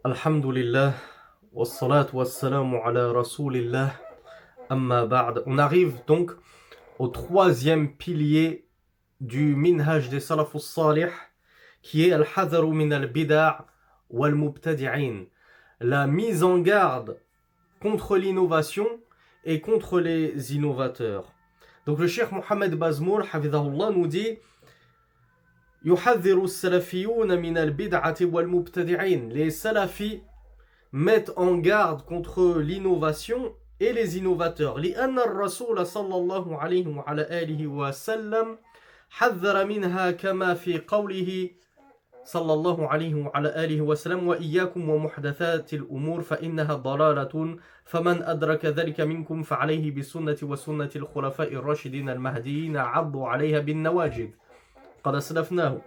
Alhamdulillah, wassalatu wassalamu ala rasulillah, amma ba'd. On arrive donc au troisième pilier du minhaj des salafus salih, qui est al-hadharu min al-bida' wal-mubtadi'in, la mise en garde contre l'innovation et contre les innovateurs. Donc le cheikh Mohammed Bazmoul, hafidhahullah, nous dit يحذر السلفيون من البدعة والمبتدعين. Les salafis mettent en garde contre l'innovation et les innovateurs. لأن الرسول صلى الله عليه وعلى آله وسلم حذر منها كما في قوله صلى الله عليه وعلى آله وسلم وإياكم ومحدثات الأمور فإنها ضلالة فمن أدرك ذلك منكم فعليه بسنة وسنة الخلفاء الراشدين المهديين عضوا عليها بالنواجذ. قد أسلفناه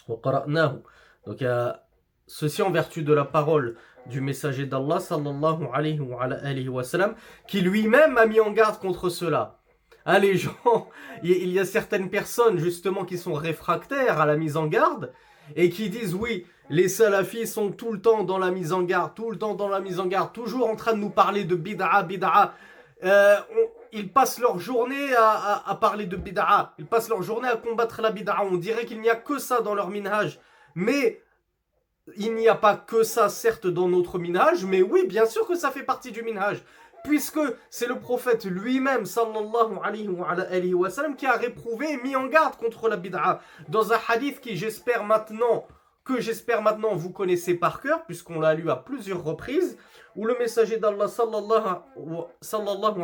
وقرأناه. Donc il y a ceci en vertu de la parole du messager d'Allah sallallahu alayhi wa sallam, qui lui-même a mis en garde contre cela. Hein, les gens, il y a certaines personnes justement qui sont réfractaires à la mise en garde et qui disent oui, les salafis sont tout le temps dans la mise en garde, tout le temps dans la mise en garde, toujours en train de nous parler de bid'a, bid'a. Ils passent leur journée à parler de bid'a, ils passent leur journée à combattre la bid'a. On dirait qu'il n'y a que ça dans leur minhaj, mais il n'y a pas que ça, certes, dans notre minhaj, mais oui, bien sûr que ça fait partie du minhaj, puisque c'est le prophète lui-même, sallallahu alayhi wa sallam, qui a réprouvé et mis en garde contre la bid'a. Dans un hadith que j'espère maintenant vous connaissez par cœur, puisqu'on l'a lu à plusieurs reprises, où le messager d'Allah sallallahu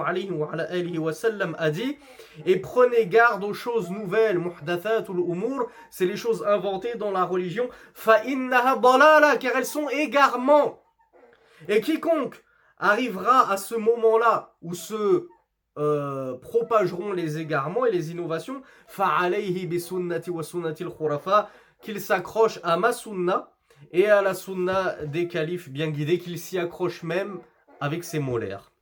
alayhi wa sallam a dit: et prenez garde aux choses nouvelles, muhdathatul umur, c'est les choses inventées dans la religion, fa innaha dalala, car elles sont égarements. Et quiconque arrivera à ce moment-là où se propageront les égarements et les innovations, fa alayhi bi sunnati wa sunnati al-khurafa, qu'il s'accroche à ma sunna et à la sunna des califes bien guidés, qu'il s'y accroche même avec ses molaires.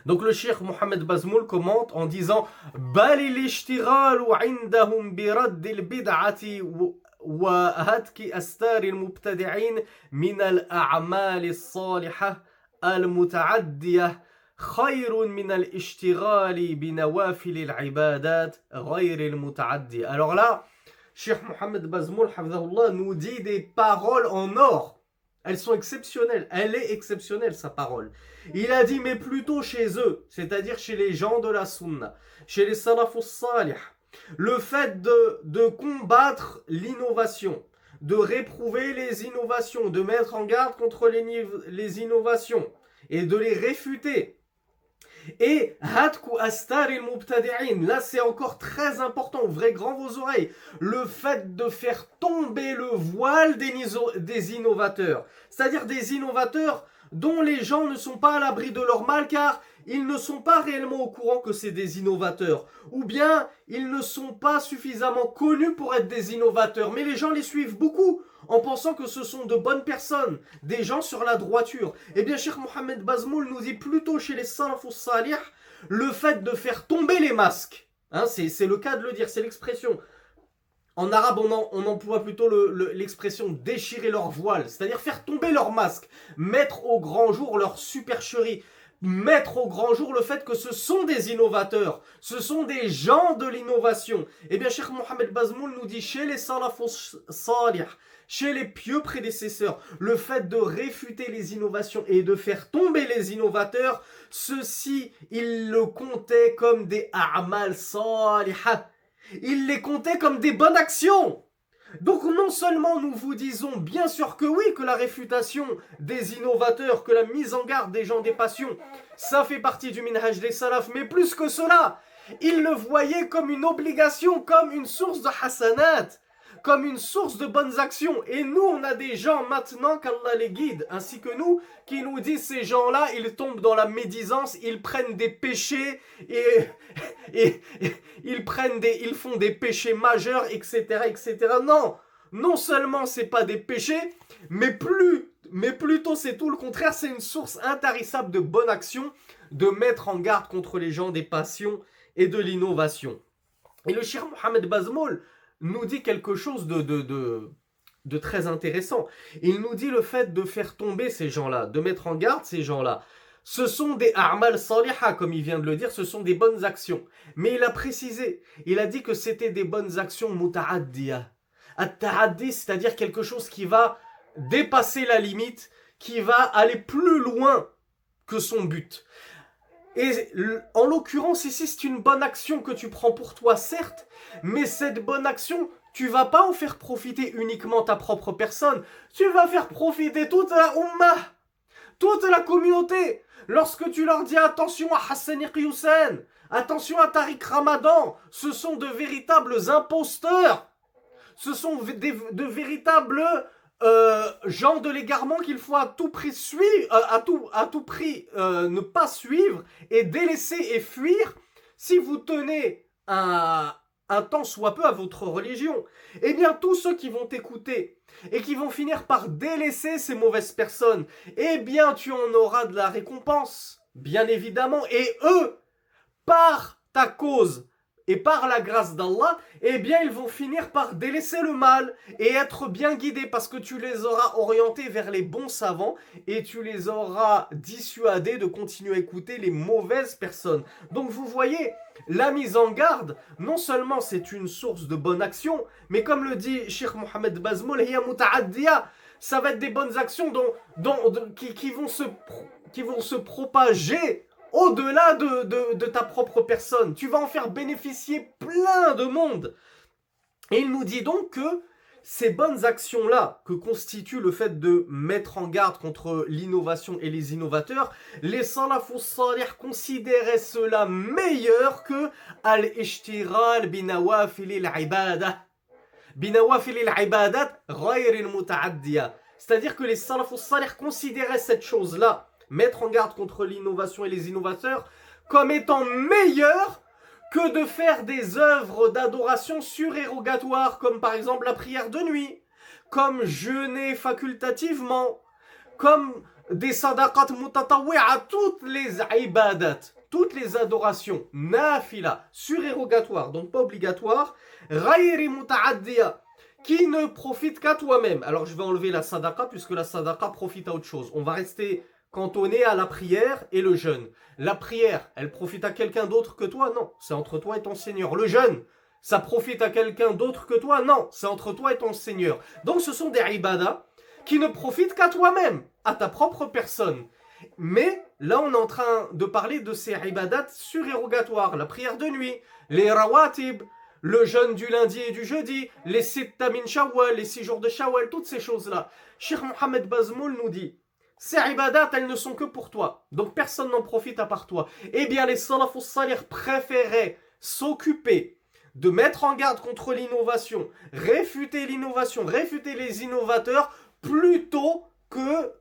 Donc le cheikh Mohammed Bazmoul commente en disant: Balil ishtiralu indahum birad al-bid'ati wa hatki astar al-mubtadi'in min al-a'mal al-salihah al-muta'addiyah khayrun min al-ishtighali binawafil al-ibadat ghayr al-muta'addi. Alors là, Cheikh Mohammed Bazmoul hafidhahullah nous dit des paroles en or. Elles sont exceptionnelles. Elle est exceptionnelle, sa parole. Il a dit, mais plutôt chez eux, c'est-à-dire chez les gens de la sunna, chez les salafus salih, le fait de combattre l'innovation, de réprouver les innovations, de mettre en garde contre les innovations et de les réfuter. Et hatku astar il mubtadi'in, là c'est encore très important, ouvrez grand vos oreilles, le fait de faire tomber le voile des innovateurs, c'est-à-dire des innovateurs dont les gens ne sont pas à l'abri de leur mal, car ils ne sont pas réellement au courant que c'est des innovateurs, ou bien ils ne sont pas suffisamment connus pour être des innovateurs, mais les gens les suivent beaucoup en pensant que ce sont de bonnes personnes, des gens sur la droiture. Eh bien, Cheikh Mohammed Bazmoul nous dit plutôt chez les salafus salih, le fait de faire tomber les masques. Hein, c'est le cas de le dire, c'est l'expression. En arabe, on emploie plutôt l'expression déchirer leur voile, c'est-à-dire faire tomber leur masque, mettre au grand jour leur supercherie, mettre au grand jour le fait que ce sont des innovateurs, ce sont des gens de l'innovation. Eh bien, Cheikh Mohammed Bazmoul nous dit chez les salafus salih, chez les pieux prédécesseurs, le fait de réfuter les innovations et de faire tomber les innovateurs, ceux-ci, ils le comptaient comme des a'mal salihah. Ils les comptaient comme des bonnes actions. Donc non seulement nous vous disons bien sûr que oui, que la réfutation des innovateurs, que la mise en garde des gens des passions, ça fait partie du minhaj des salaf, mais plus que cela, ils le voyaient comme une obligation, comme une source de hasanat, comme une source de bonnes actions. Et nous, on a des gens maintenant qu'Allah les guide, ainsi que nous, qui nous disent ces gens-là, ils tombent dans la médisance, ils prennent des péchés et ils font des péchés majeurs, etc., etc. Non seulement c'est pas des péchés, mais plutôt c'est tout le contraire, c'est une source intarissable de bonnes actions, de mettre en garde contre les gens des passions et de l'innovation. Et le cheikh Mohammed Bazmoul nous dit quelque chose de très intéressant. Il nous dit le fait de faire tomber ces gens-là, de mettre en garde ces gens-là. Ce sont des a'mal saliha, comme il vient de le dire, ce sont des bonnes actions. Mais il a précisé, il a dit que c'était des bonnes actions muta'addiya. At-ta'addi, c'est-à-dire quelque chose qui va dépasser la limite, qui va aller plus loin que son but. Et en l'occurrence ici, c'est une bonne action que tu prends pour toi, certes, mais cette bonne action, tu vas pas en faire profiter uniquement ta propre personne, tu vas faire profiter toute la ummah, toute la communauté. Lorsque tu leur dis attention à Hassani Hussein, attention à Tariq Ramadan, ce sont de véritables imposteurs. Ce sont de véritables gens de l'égarement qu'il faut à tout prix suivre, à tout prix ne pas suivre et délaisser et fuir si vous tenez un tant soit peu à votre religion. Eh bien, tous ceux qui vont t'écouter et qui vont finir par délaisser ces mauvaises personnes, eh bien, tu en auras de la récompense, bien évidemment. Et eux, par ta cause et par la grâce d'Allah, eh bien, ils vont finir par délaisser le mal et être bien guidés parce que tu les auras orientés vers les bons savants et tu les auras dissuadés de continuer à écouter les mauvaises personnes. Donc, vous voyez, la mise en garde, non seulement c'est une source de bonne action, mais comme le dit Cheikh Mohamed Bazmoul, ça va être des bonnes actions qui vont se propager au-delà de ta propre personne. Tu vas en faire bénéficier plein de monde. Et il nous dit donc que ces bonnes actions-là que constitue le fait de mettre en garde contre l'innovation et les innovateurs, les salafus salih considéraient cela meilleur que al-ishtiral binawafil al-ibadah. Binawafil al-ibadat ghayr al-muta'addiya. C'est-à-dire que les salafus salih considéraient cette chose-là, mettre en garde contre l'innovation et les innovateurs, comme étant meilleur que de faire des œuvres d'adoration surérogatoires, comme par exemple la prière de nuit, comme jeûner facultativement, comme des sadaqat mutatawwi'a, toutes les ibadat, toutes les adorations, nafila, surérogatoires, donc pas obligatoires, ghayri muta'addiya, qui ne profitent qu'à toi-même. Alors je vais enlever la sadaqa, puisque la sadaqa profite à autre chose. On va rester cantonné à la prière et le jeûne. La prière, elle profite à quelqu'un d'autre que toi? Non, c'est entre toi et ton Seigneur. Le jeûne, ça profite à quelqu'un d'autre que toi? Non, c'est entre toi et ton Seigneur. Donc ce sont des ibadah qui ne profitent qu'à toi-même, à ta propre personne. Mais là, on est en train de parler de ces ibadats surérogatoires, la prière de nuit, les rawatib, le jeûne du lundi et du jeudi, les sitta min shawwal, les 6 jours de shawwal, toutes ces choses-là. Cheikh Mohamed Bazmoul nous dit, ces ibadats, elles ne sont que pour toi. Donc personne n'en profite à part toi. Eh bien, les salafus salih préféraient s'occuper de mettre en garde contre l'innovation, réfuter les innovateurs, plutôt que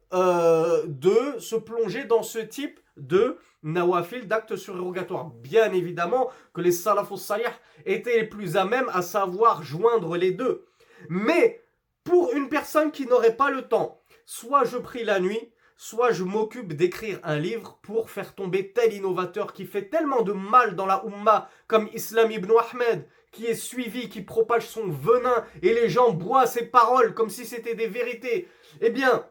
de se plonger dans ce type de nawafil, d'actes surérogatoires. Bien évidemment que les salafus salih étaient les plus à même à savoir joindre les deux. Mais pour une personne qui n'aurait pas le temps, soit je prie la nuit, soit je m'occupe d'écrire un livre pour faire tomber tel innovateur qui fait tellement de mal dans la Ummah, comme Islam ibn Ahmed, qui est suivi, qui propage son venin, et les gens boivent ses paroles comme si c'était des vérités. Eh bien,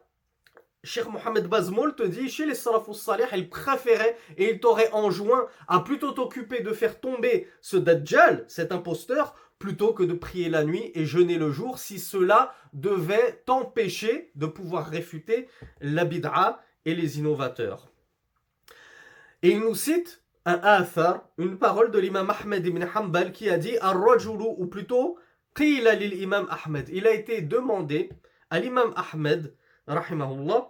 Cheikh Mohamed Bazmoul te dit, chez les salafus salih, ils préféraient et ils t'auraient enjoint à plutôt t'occuper de faire tomber ce dajjal, cet imposteur, plutôt que de prier la nuit et jeûner le jour, si cela devait t'empêcher de pouvoir réfuter la bid'a et les innovateurs. Et il nous cite un athar, une parole de l'imam Ahmed ibn Hanbal qui a dit Ar-rajulu, ou plutôt qila lil imam Ahmed. Il a été demandé à l'imam Ahmed, rahimahullah,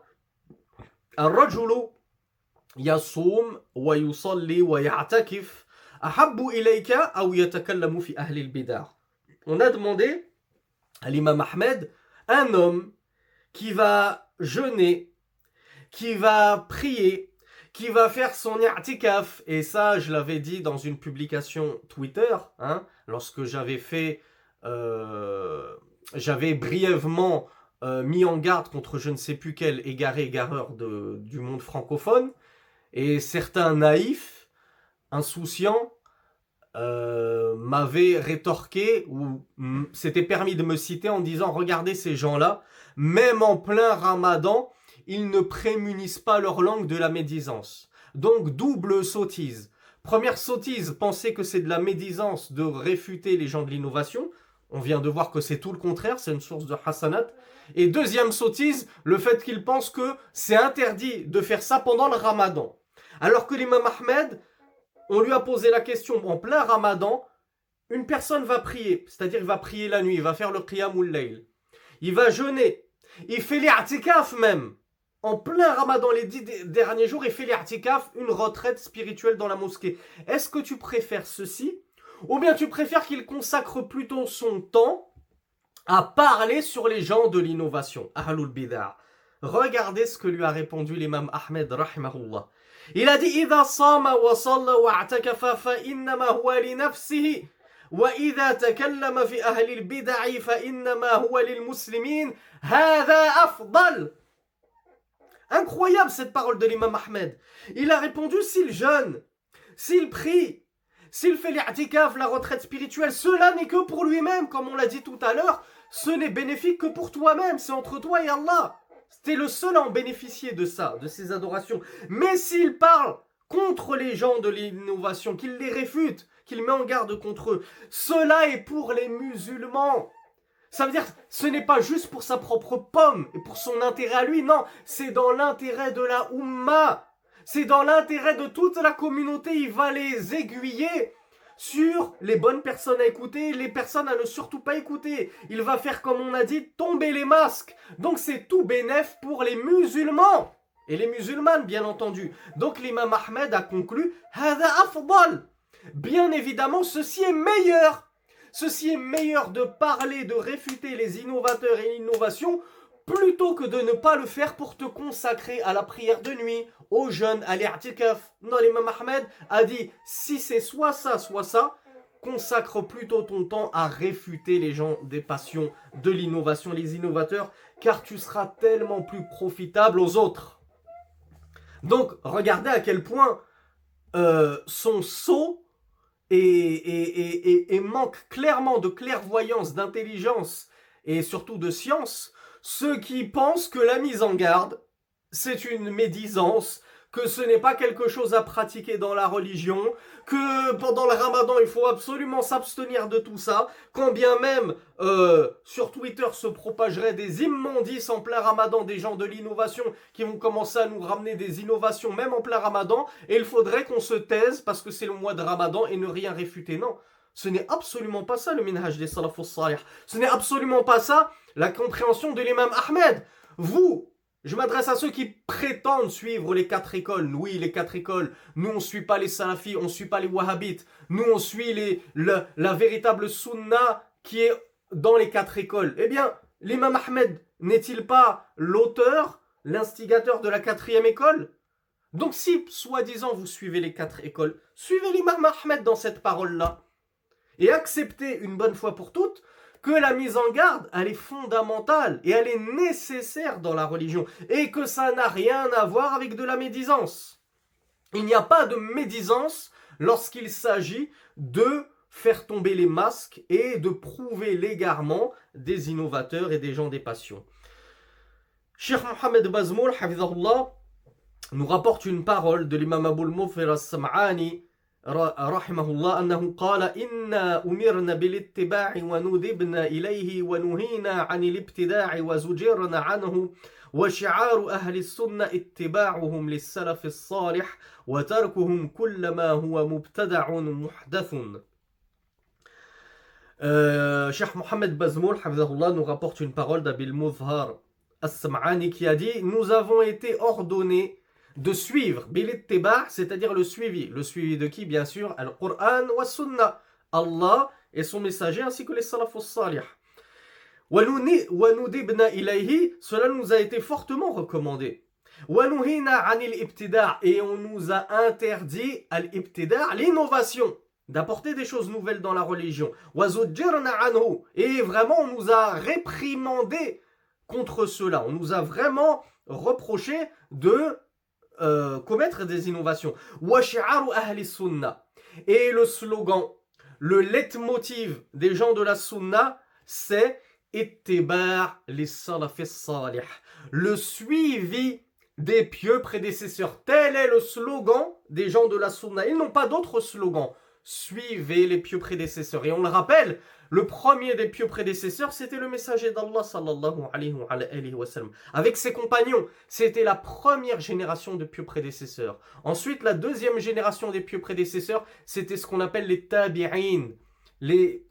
Ar-rajulu yasum wa yusalli wa ya'takif ahabbu ilayka aw yatakallamu fi ahli al-bid'ah. On a demandé à l'imam Ahmed, un homme qui va jeûner, qui va prier, qui va faire son i'tikaf, et ça je l'avais dit dans une publication Twitter, lorsque j'avais brièvement mis en garde contre je ne sais plus quel égareur du monde francophone, et certains naïfs, insouciants, m'avait rétorqué ou s'était permis de me citer en disant regardez ces gens-là, même en plein ramadan, ils ne prémunissent pas leur langue de la médisance. Donc double sottise. Première sottise, penser que c'est de la médisance de réfuter les gens de l'innovation. On vient de voir que c'est tout le contraire, c'est une source de hasanat. Et deuxième sottise, le fait qu'ils pensent que c'est interdit de faire ça pendant le ramadan. Alors que l'imam Ahmed, on lui a posé la question en plein ramadan, une personne va prier, c'est-à-dire il va prier la nuit, il va faire le qiyamul layl. Il va jeûner, il fait l'i'tikaf même. En plein ramadan, les 10 derniers jours, il fait l'i'tikaf, une retraite spirituelle dans la mosquée. Est-ce que tu préfères ceci? Ou bien tu préfères qu'il consacre plutôt son temps à parler sur les gens de l'innovation, Ahlul Bid'ah. Regardez ce que lui a répondu l'imam Ahmed, rahimahullah. Il a dit إذا صام وصلى واعتكف فإنما هو لنفسه وإذا تكلم في أهل البدع فإنما هو للمسلمين هذا أفضل. Incroyable cette parole de l'imam Ahmed. Il a répondu s'il jeûne, s'il prie, s'il fait l'i'tikaf, la retraite spirituelle, cela n'est que pour lui-même, comme on l'a dit tout à l'heure, ce n'est bénéfique que pour toi-même, c'est entre toi et Allah. T'es le seul à en bénéficier de ça, de ces adorations. Mais s'il parle contre les gens de l'innovation, qu'il les réfute, qu'il met en garde contre eux, cela est pour les musulmans. Ça veut dire, ce n'est pas juste pour sa propre pomme et pour son intérêt à lui, non, c'est dans l'intérêt de la Ummah. C'est dans l'intérêt de toute la communauté, il va les aiguiller sur les bonnes personnes à écouter, les personnes à ne surtout pas écouter. Il va faire, comme on a dit, tomber les masques. Donc c'est tout bénef pour les musulmans. Et les musulmanes, bien entendu. Donc l'imam Ahmed a conclu, Hada afdal. Bien évidemment, ceci est meilleur. Ceci est meilleur de parler, de réfuter les innovateurs et l'innovation, plutôt que de ne pas le faire pour te consacrer à la prière de nuit, au jeûne, à l'i'tikaf. Non, l'imam Ahmed a dit, si c'est soit ça, consacre plutôt ton temps à réfuter les gens des passions de l'innovation, les innovateurs, car tu seras tellement plus profitable aux autres. Donc, regardez à quel point son sceau et manque clairement de clairvoyance, d'intelligence et surtout de science, ceux qui pensent que la mise en garde, c'est une médisance, que ce n'est pas quelque chose à pratiquer dans la religion, que pendant le ramadan, il faut absolument s'abstenir de tout ça, quand bien même sur Twitter se propageraient des immondices en plein ramadan, des gens de l'innovation qui vont commencer à nous ramener des innovations même en plein ramadan, et il faudrait qu'on se taise parce que c'est le mois de ramadan et ne rien réfuter. Non, ce n'est absolument pas ça le minhaj des salafus salih. Ce n'est absolument pas ça la compréhension de l'imam Ahmed. Vous, je m'adresse à ceux qui prétendent suivre les 4 écoles. Oui, les 4 écoles. Nous, on ne suit pas les salafis, on ne suit pas les wahhabites. Nous, on suit la véritable sunna qui est dans les 4 écoles. Eh bien, l'imam Ahmed n'est-il pas l'auteur, l'instigateur de la 4e école? Donc si, soi-disant, vous suivez les 4 écoles, suivez l'imam Ahmed dans cette parole-là. Et acceptez une bonne fois pour toutes que la mise en garde, elle est fondamentale et elle est nécessaire dans la religion et que ça n'a rien à voir avec de la médisance. Il n'y a pas de médisance lorsqu'il s'agit de faire tomber les masques et de prouver l'égarement des innovateurs et des gens des passions. Cheikh Mohamed Bazmoul, hafizahullah, nous rapporte une parole de l'imam Abul Mufir as-Sam'ani رحمه الله أنه قال إنا أمرنا بالاتباع وندبنا إليه ونهينا عن الابتداع وزجرنا عنه وشعار أهل السنة اتباعهم للسلف الصالح وتركهم كل ما هو مبتدع محدث. Cheikh Mohamed Bazmoul حفظه nous rapporte une parole d'Abil Muzhar as-Sam'ani qui a dit: nous avons été ordonnés de suivre bil-ittiba', c'est-à-dire le suivi. Le suivi de qui? Bien sûr, Al-Qur'an wa Sunnah, Allah et son messager ainsi que les salafus salih. Wa nudibna ilayhi, cela nous a été fortement recommandé. Wa nuhina 'anil ibtida', et on nous a interdit al-ibtida', l'innovation, d'apporter des choses nouvelles dans la religion. Wa zujjirna 'anhu, et vraiment on nous a réprimandé contre cela. On nous a vraiment reproché de commettre des innovations. Wa shi'aru ahli sunnah, et le slogan le leitmotiv des gens de la sunna, c'est ittiba' les salafis salih, le suivi des pieux prédécesseurs. Tel est le slogan des gens de la sunna. Ils n'ont pas d'autre slogan. Suivez les pieux prédécesseurs. Et on le rappelle, le premier des pieux prédécesseurs, c'était le messager d'Allah sallallahu alayhi wa sallam. Avec ses compagnons, c'était la première génération de pieux prédécesseurs. Ensuite, la deuxième génération des pieux prédécesseurs, c'était ce qu'on appelle les tabi'in, les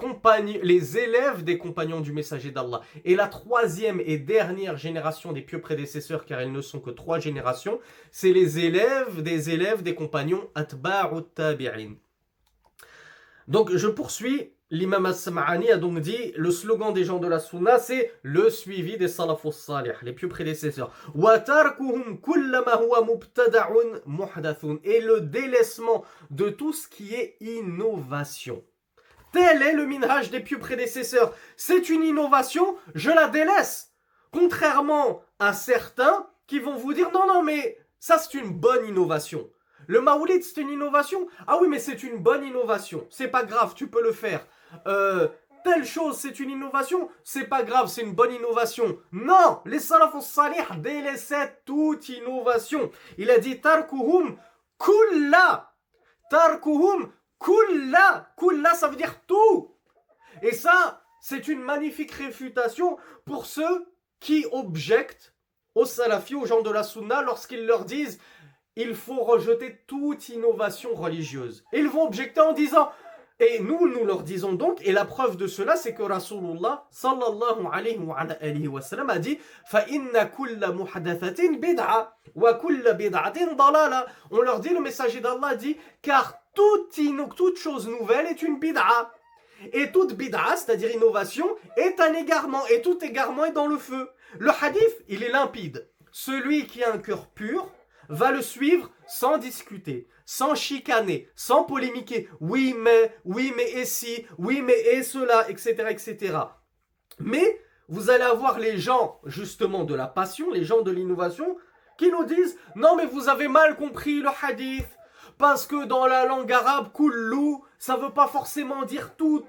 élèves des compagnons du messager d'Allah. Et la troisième et dernière génération des pieux prédécesseurs, car elles ne sont que 3 générations, c'est les élèves des compagnons atba'u tabi'in. Donc je poursuis. L'imam As-Sam'ani a donc dit, le slogan des gens de la sunna, c'est le suivi des salafus salih, les pieux prédécesseurs. Et le délaissement de tout ce qui est innovation. Tel est le minhaj des pieux prédécesseurs. C'est une innovation, je la délaisse. Contrairement à certains qui vont vous dire, non, mais ça c'est une bonne innovation. Le Maoulid, c'est une innovation. Ah oui, mais c'est une bonne innovation. C'est pas grave, tu peux le faire. Telle chose, c'est une innovation. C'est pas grave, c'est une bonne innovation. Non, les salafus salih délaissaient toute innovation. Il a dit tarkuhum kulla. Tarkuhum kulla. Kulla, ça veut dire tout. Et ça, c'est une magnifique réfutation pour ceux qui objectent aux salafis, aux gens de la sunna, lorsqu'ils leur disent il faut rejeter toute innovation religieuse. Et ils vont objecter en disant, et nous leur disons donc, et la preuve de cela, c'est que Rasulullah sallallahu alayhi wa sallam a dit فَإِنَّ كُلَّ مُحْدَثَةٍ بِدْعَةٍ وَكُلَّ بِدْعَةٍ ضَلَالَةٍ. On leur dit, le messager d'Allah dit, car toute chose nouvelle est une bid'a. Et toute bid'a, c'est-à-dire innovation, est un égarement. Et tout égarement est dans le feu. Le hadith, il est limpide. Celui qui a un cœur pur va le suivre sans discuter, sans chicaner, sans polémiquer. Oui mais et si, oui mais et cela, etc., etc. Mais vous allez avoir les gens justement de la passion, les gens de l'innovation, qui nous disent « Non mais vous avez mal compris le hadith, parce que dans la langue arabe, kullu, ça veut pas forcément dire tout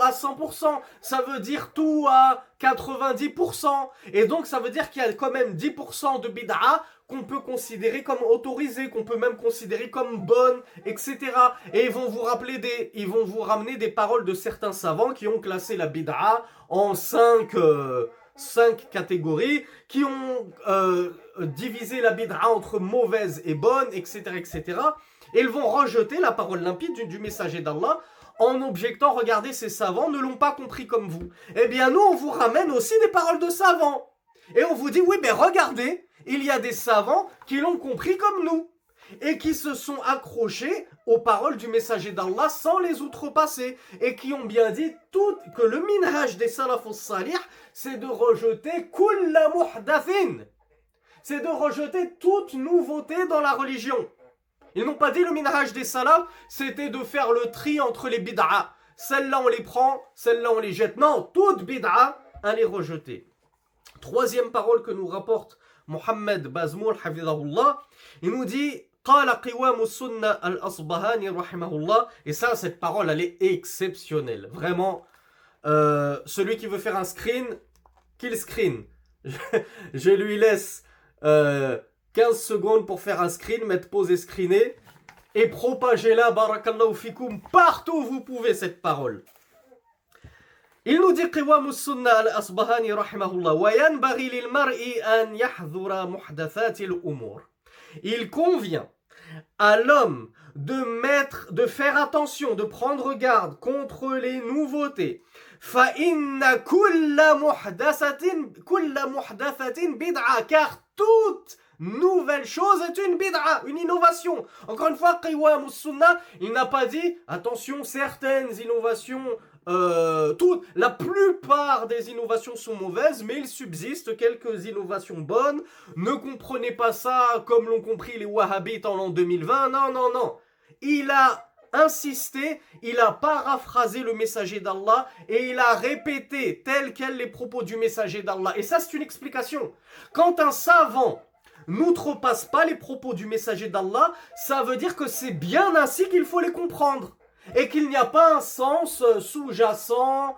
à 100%, ça veut dire tout à 90%, et donc ça veut dire qu'il y a quand même 10% de bid'a qu'on peut considérer comme autorisée, qu'on peut même considérer comme bonne, etc. Et ils vont vous ramener des paroles de certains savants qui ont classé la bid'a en 5 catégories, qui ont divisé la bid'a entre mauvaise et bonne, etc., etc. Et ils vont rejeter la parole limpide du messager d'Allah en objectant, regardez, ces savants ne l'ont pas compris comme vous. Eh bien, nous, on vous ramène aussi des paroles de savants. Et on vous dit, oui, mais regardez, il y a des savants qui l'ont compris comme nous. Et qui se sont accrochés aux paroles du messager d'Allah sans les outrepasser. Et qui ont bien dit que le minhaj des salafus salih, c'est de rejeter kulla muhdathin. C'est de rejeter toute nouveauté dans la religion. Ils n'ont pas dit le minhaj des salafs, c'était de faire le tri entre les bid'a. Celles-là on les prend, celles-là on les jette. Non, toute bid'a, à les rejeter. Troisième parole que nous rapporte Mohammed Bazmoul, hafidhahullah, il nous dit Qala qiwamu sunna al-Asbahani, rahimahullah. Et ça, cette parole, elle est exceptionnelle. Vraiment, celui qui veut faire un screen, qu'il screen. Je lui laisse 15 secondes pour faire un screen, mettre pause et screener, et propagez-la, barakallahu fikum, partout où vous pouvez cette parole. Il nous dit Qiwamu Sunna al-Asbahani rahimahullah wa yanbaghi lil mar'i an yahdhura muhdathati al-umur. Il convient à l'homme de faire attention, de prendre garde contre les nouveautés. Fa inna kulla muhdathatin bid'a, car toute nouvelle chose est une bid'a, une innovation. Encore une fois, Qiwam Sunnah, il n'a pas dit, attention, certaines innovations, la plupart des innovations sont mauvaises, mais il subsiste quelques innovations bonnes. Ne comprenez pas ça comme l'ont compris les wahhabites en l'an 2020. Non. Il a insisté, il a paraphrasé le messager d'Allah et il a répété tel quel les propos du messager d'Allah. Et ça, c'est une explication. Quand un savant n'outrepasse pas les propos du messager d'Allah, ça veut dire que c'est bien ainsi qu'il faut les comprendre. et qu'il n'y a pas un sens sous-jacent,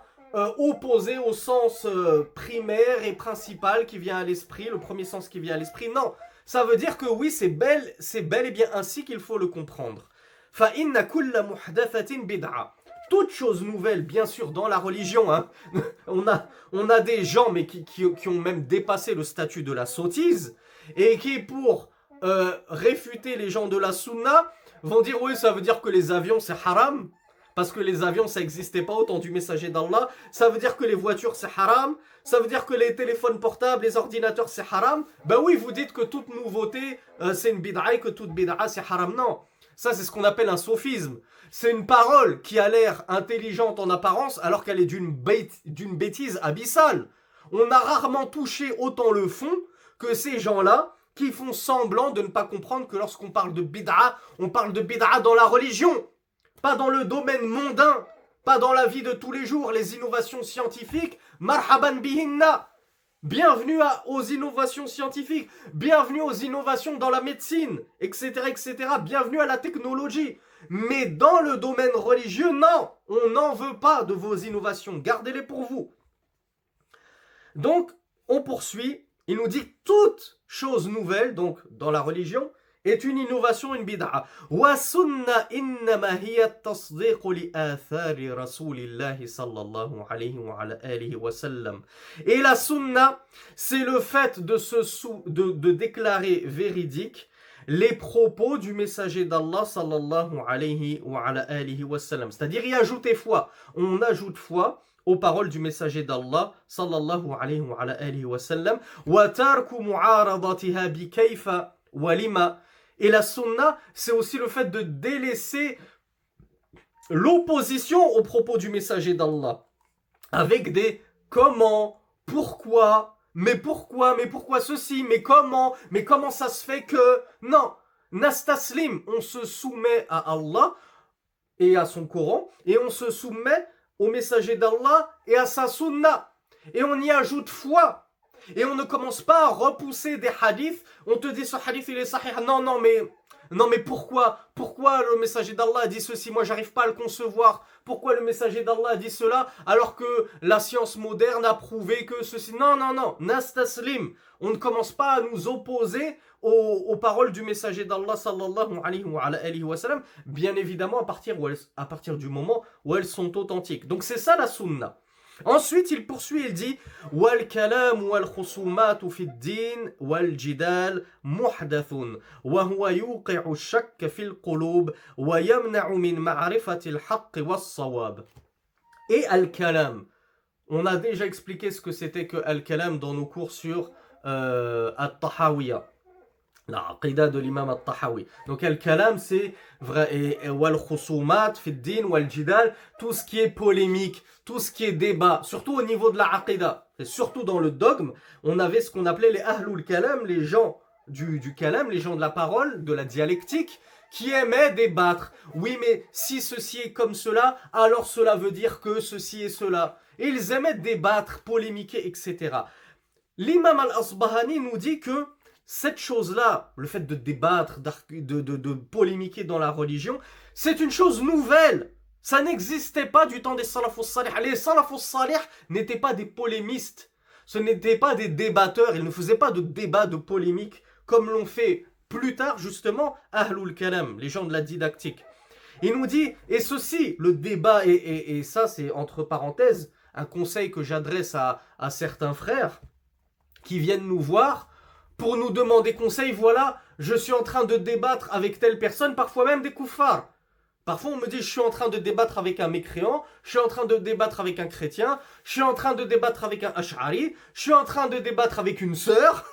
opposé au sens primaire et principal qui vient à l'esprit, le premier sens qui vient à l'esprit. Non, ça veut dire que oui, c'est bel et bien ainsi qu'il faut le comprendre. فَإِنَّ كُلَّ مُحْدَثَةٍ بِدْعَةٍ. Toute chose nouvelle, bien sûr, dans la religion, hein. on a des gens mais qui ont même dépassé le statut de la sottise et qui, pour réfuter les gens de la sunna, vont dire oui, ça veut dire que les avions c'est haram, parce que les avions ça n'existait pas au temps du messager d'Allah, ça veut dire que les voitures c'est haram, ça veut dire que les téléphones portables, les ordinateurs c'est haram. Ben oui, vous dites que toute nouveauté c'est une bid'a et que toute bid'a c'est haram. Non, ça c'est ce qu'on appelle un sophisme. C'est une parole qui a l'air intelligente en apparence alors qu'elle est d'une bêtise abyssale. On a rarement touché autant le fond que ces gens-là qui font semblant de ne pas comprendre que lorsqu'on parle de bid'a, on parle de bid'a dans la religion, pas dans le domaine mondain, pas dans la vie de tous les jours, les innovations scientifiques, marhaban bihinna. Bienvenue aux innovations scientifiques, bienvenue aux innovations dans la médecine, etc., etc., bienvenue à la technologie. Mais dans le domaine religieux, non, on n'en veut pas de vos innovations, gardez-les pour vous. Donc, on poursuit, il nous dit toute chose nouvelle, donc dans la religion, est une innovation, une bid'a. Wa sunna innama hiya tasdiq li athari rasulillahi sallallahu alayhi wa ala alihi wa sallam. Et la sunna, c'est le fait de déclarer véridique les propos du messager d'Allah sallallahu alayhi wa ala alihi wa sallam. C'est-à-dire y ajouter foi. On ajoute foi aux paroles du messager d'Allah sallallahu alayhi wa ala alihi wa sallam. Wa tarku mu'aradatiha bi kayfa wa lima. Et la sunna, c'est aussi le fait de délaisser l'opposition aux propos du messager d'Allah. Avec des comment, pourquoi, mais pourquoi ceci, mais comment ça se fait que... Non, nastaslim, on se soumet à Allah et à son Coran, et on se soumet au messager d'Allah et à sa sunna. Et on y ajoute foi. Et on ne commence pas à repousser des hadiths. On te dit ce hadith il est sahih. Non mais pourquoi le messager d'Allah a dit ceci? Moi j'arrive pas à le concevoir. Pourquoi le messager d'Allah a dit cela alors que la science moderne a prouvé que ceci? Non. Nastaslim. On ne commence pas à nous opposer aux paroles du messager d'Allah sallallahu alayhi wa sallam. Bien évidemment à partir du moment où elles sont authentiques. Donc c'est ça la sunna. Ensuite, il poursuit, il dit wal kalam wal khusumat fi ad-din wal jidal muhdathun wa huwa yuqi'u ash-shakk fi al-qulub wa yamna'u min ma'rifati al-haqq was-sawab. Et al-kalam, on a déjà expliqué ce que c'était que al-kalam dans nos cours sur at-Tahawiyya, la aqida de l'imam al-Tahawi. Donc al-kalam c'est vrai, et wal khusumat fi ad-din wal jidal, tout ce qui est polémique, tout ce qui est débat, surtout au niveau de la aqida, et surtout dans le dogme, on avait ce qu'on appelait les ahlul kalam, les gens du kalam, les gens de la parole, de la dialectique, qui aimaient débattre. Oui, mais si ceci est comme cela, alors cela veut dire que ceci et cela. Et ils aimaient débattre, polémiquer, etc. L'imam al-Asbahani nous dit que cette chose-là, le fait de débattre, de polémiquer dans la religion, c'est une chose nouvelle. Ça n'existait pas du temps des salafus salih. Les salafus salih n'étaient pas des polémistes. Ce n'étaient pas des débatteurs. Ils ne faisaient pas de débat, de polémique, comme l'ont fait plus tard, justement, Ahlul Kalam, les gens de la didactique. Il nous dit, et ceci, le débat, et ça c'est entre parenthèses, un conseil que j'adresse à certains frères qui viennent nous voir pour nous demander conseil. Voilà, je suis en train de débattre avec telle personne, parfois même des koufars. Parfois on me dit je suis en train de débattre avec un mécréant, je suis en train de débattre avec un chrétien, je suis en train de débattre avec un ash'ari, je suis en train de débattre avec une sœur,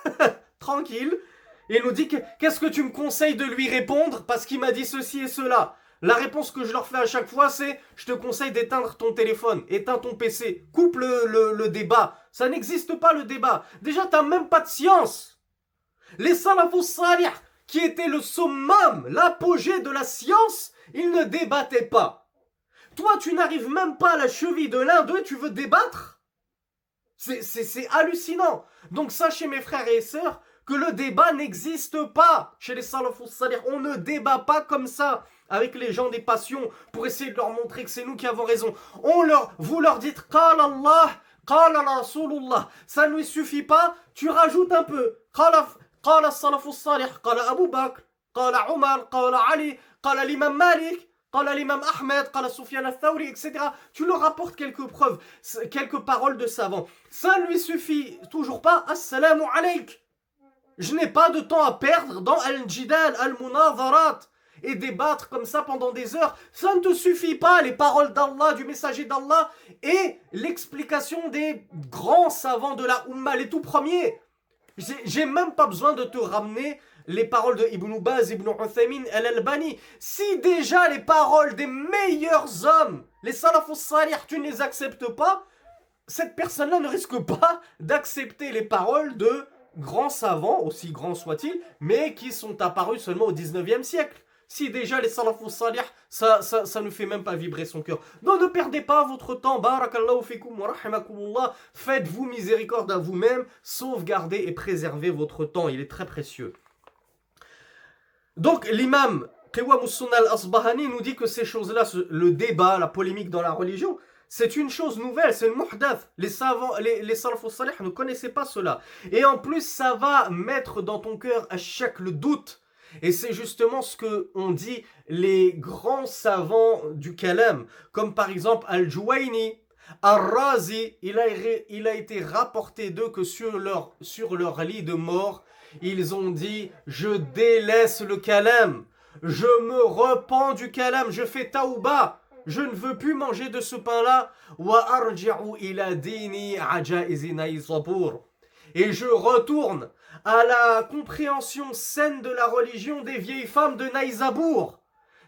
tranquille. Et il nous dit qu'est-ce que tu me conseilles de lui répondre parce qu'il m'a dit ceci et cela. La réponse que je leur fais à chaque fois c'est je te conseille d'éteindre ton téléphone, éteins ton PC, coupe le débat. Ça n'existe pas le débat. Déjà t'as même pas de science. Les salafus salih qui étaient le summum, l'apogée de la science, ils ne débattaient pas. Toi, tu n'arrives même pas à la cheville de l'un d'eux, tu veux débattre? C'est hallucinant. Donc sachez mes frères et sœurs que le débat n'existe pas chez les salafus salih. On ne débat pas comme ça. avec les gens des passions pour essayer de leur montrer que c'est nous qui avons raison. Vous leur dites Qala Allah, Qala Rasulullah. Ça ne lui suffit pas, tu rajoutes un peu. Qala Salafus Salih, Qala Abu Bakr, Qala Omar, Qala Ali, Qala l'imam Malik. Qala l'imam Ahmed, Qala Sufyan al-Thawri, etc. Tu leur apportes quelques preuves, quelques paroles de savants. Ça ne lui suffit toujours pas. Assalamu alayk. Je n'ai pas de temps à perdre dans al-jidal, al-munadharat et débattre comme ça pendant des heures. Ça ne te suffit pas, les paroles d'Allah, du messager d'Allah et l'explication des grands savants de la Ummah, les tout premiers. J'ai même pas besoin de te ramener les paroles de Ibn Baz, Ibn Uthaymin, Al-Albani. Si déjà les paroles des meilleurs hommes, les salafus salih, tu ne les acceptes pas, cette personne-là ne risque pas d'accepter les paroles de grands savants, aussi grands soient-ils, mais qui sont apparus seulement au 19e siècle. Si déjà les salafus salih, ça ne fait même pas vibrer son cœur. Donc ne perdez pas votre temps. Barakallahu fikum wa rahimakumullah. Faites-vous miséricorde à vous-même. Sauvegardez et préservez votre temps. Il est très précieux. Donc l'imam Qiwam al-Sunnah al-Asbahani nous dit que ces choses-là, le débat, la polémique dans la religion, c'est une chose nouvelle, c'est une muhdath. Les savants, les salafus salih ne connaissaient pas cela. Et en plus, ça va mettre dans ton cœur à chaque le doute. Et c'est justement ce que ont dit les grands savants du kalam, comme par exemple Al-Juwayni, Al-Razi. Il a été rapporté d'eux que sur leur lit de mort, ils ont dit « Je délaisse le kalam, je me repens du kalam, je fais taouba, je ne veux plus manger de ce pain-là. Wa arji'u ila dini ajaizi Naysabur. Et je retourne à la compréhension saine de la religion des vieilles femmes de Naysabur.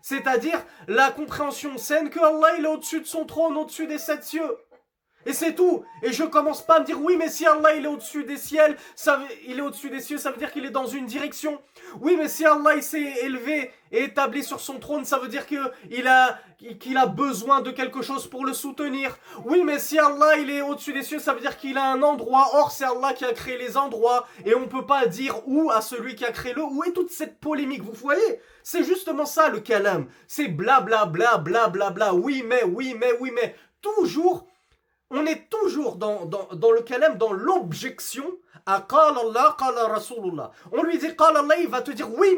C'est-à-dire la compréhension saine que Allah il est au-dessus de son trône, au-dessus des 7 cieux. Et c'est tout. Et je commence pas à me dire oui mais si Allah il est au-dessus des cieux, ça veut dire qu'il est dans une direction. Oui mais si Allah il s'est élevé et établi sur son trône, ça veut dire qu'il a besoin de quelque chose pour le soutenir. Oui mais si Allah il est au-dessus des cieux, ça veut dire qu'il a un endroit. Or c'est Allah qui a créé les endroits et on peut pas dire où à celui qui a créé le. Où est toute cette polémique, vous voyez? C'est justement ça le kalam. C'est blablabla, blablabla, oui mais. Toujours. On est toujours dans le kalam, dans l'objection à Qala Allah, Qala Rasulullah. On lui dit Qala Allah, il va te dire oui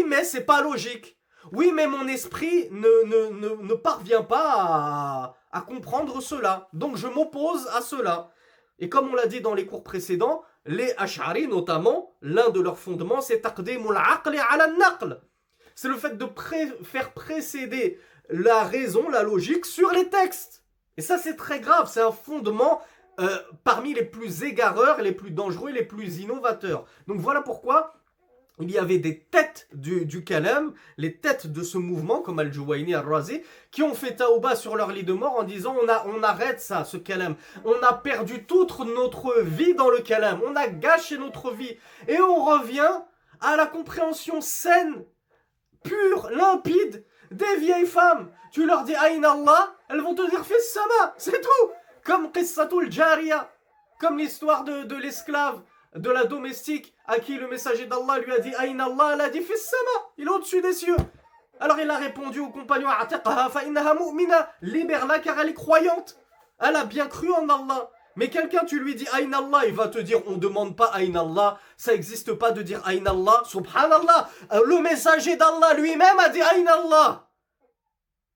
mais c'est pas logique. Oui mais mon esprit ne parvient pas à comprendre cela. Donc je m'oppose à cela. Et comme on l'a dit dans les cours précédents, les Ash'ari notamment, l'un de leurs fondements c'est taqdimul aqli ala an-naql. C'est le fait de faire précéder la raison, la logique sur les textes. Et ça, c'est très grave. C'est un fondement parmi les plus égareurs, les plus dangereux et les plus innovateurs. Donc voilà pourquoi il y avait des têtes du kalam, les têtes de ce mouvement, comme Al-Juwayni, Al-Razi, qui ont fait taouba sur leur lit de mort en disant on arrête ça, ce kalam. On a perdu toute notre vie dans le kalam. On a gâché notre vie. Et on revient à la compréhension saine, pure, limpide, des vieilles femmes. Tu leur dis Aïn Allah, elles vont te dire fais sama, c'est tout. Comme Qissatul Jariya, comme l'histoire de l'esclave, de la domestique, à qui le messager d'Allah lui a dit Aïn Allah, elle a dit fais sama, il est au-dessus des cieux. Alors il a répondu au compagnon Atiqaha fa innaha mu'mina, libère-la car elle est croyante. Elle a bien cru en Allah. Mais quelqu'un, tu lui dis Aïn Allah, il va te dire on ne demande pas Aïn Allah, ça n'existe pas de dire Aïn Allah, subhanallah. Le messager d'Allah lui-même a dit Aïn Allah.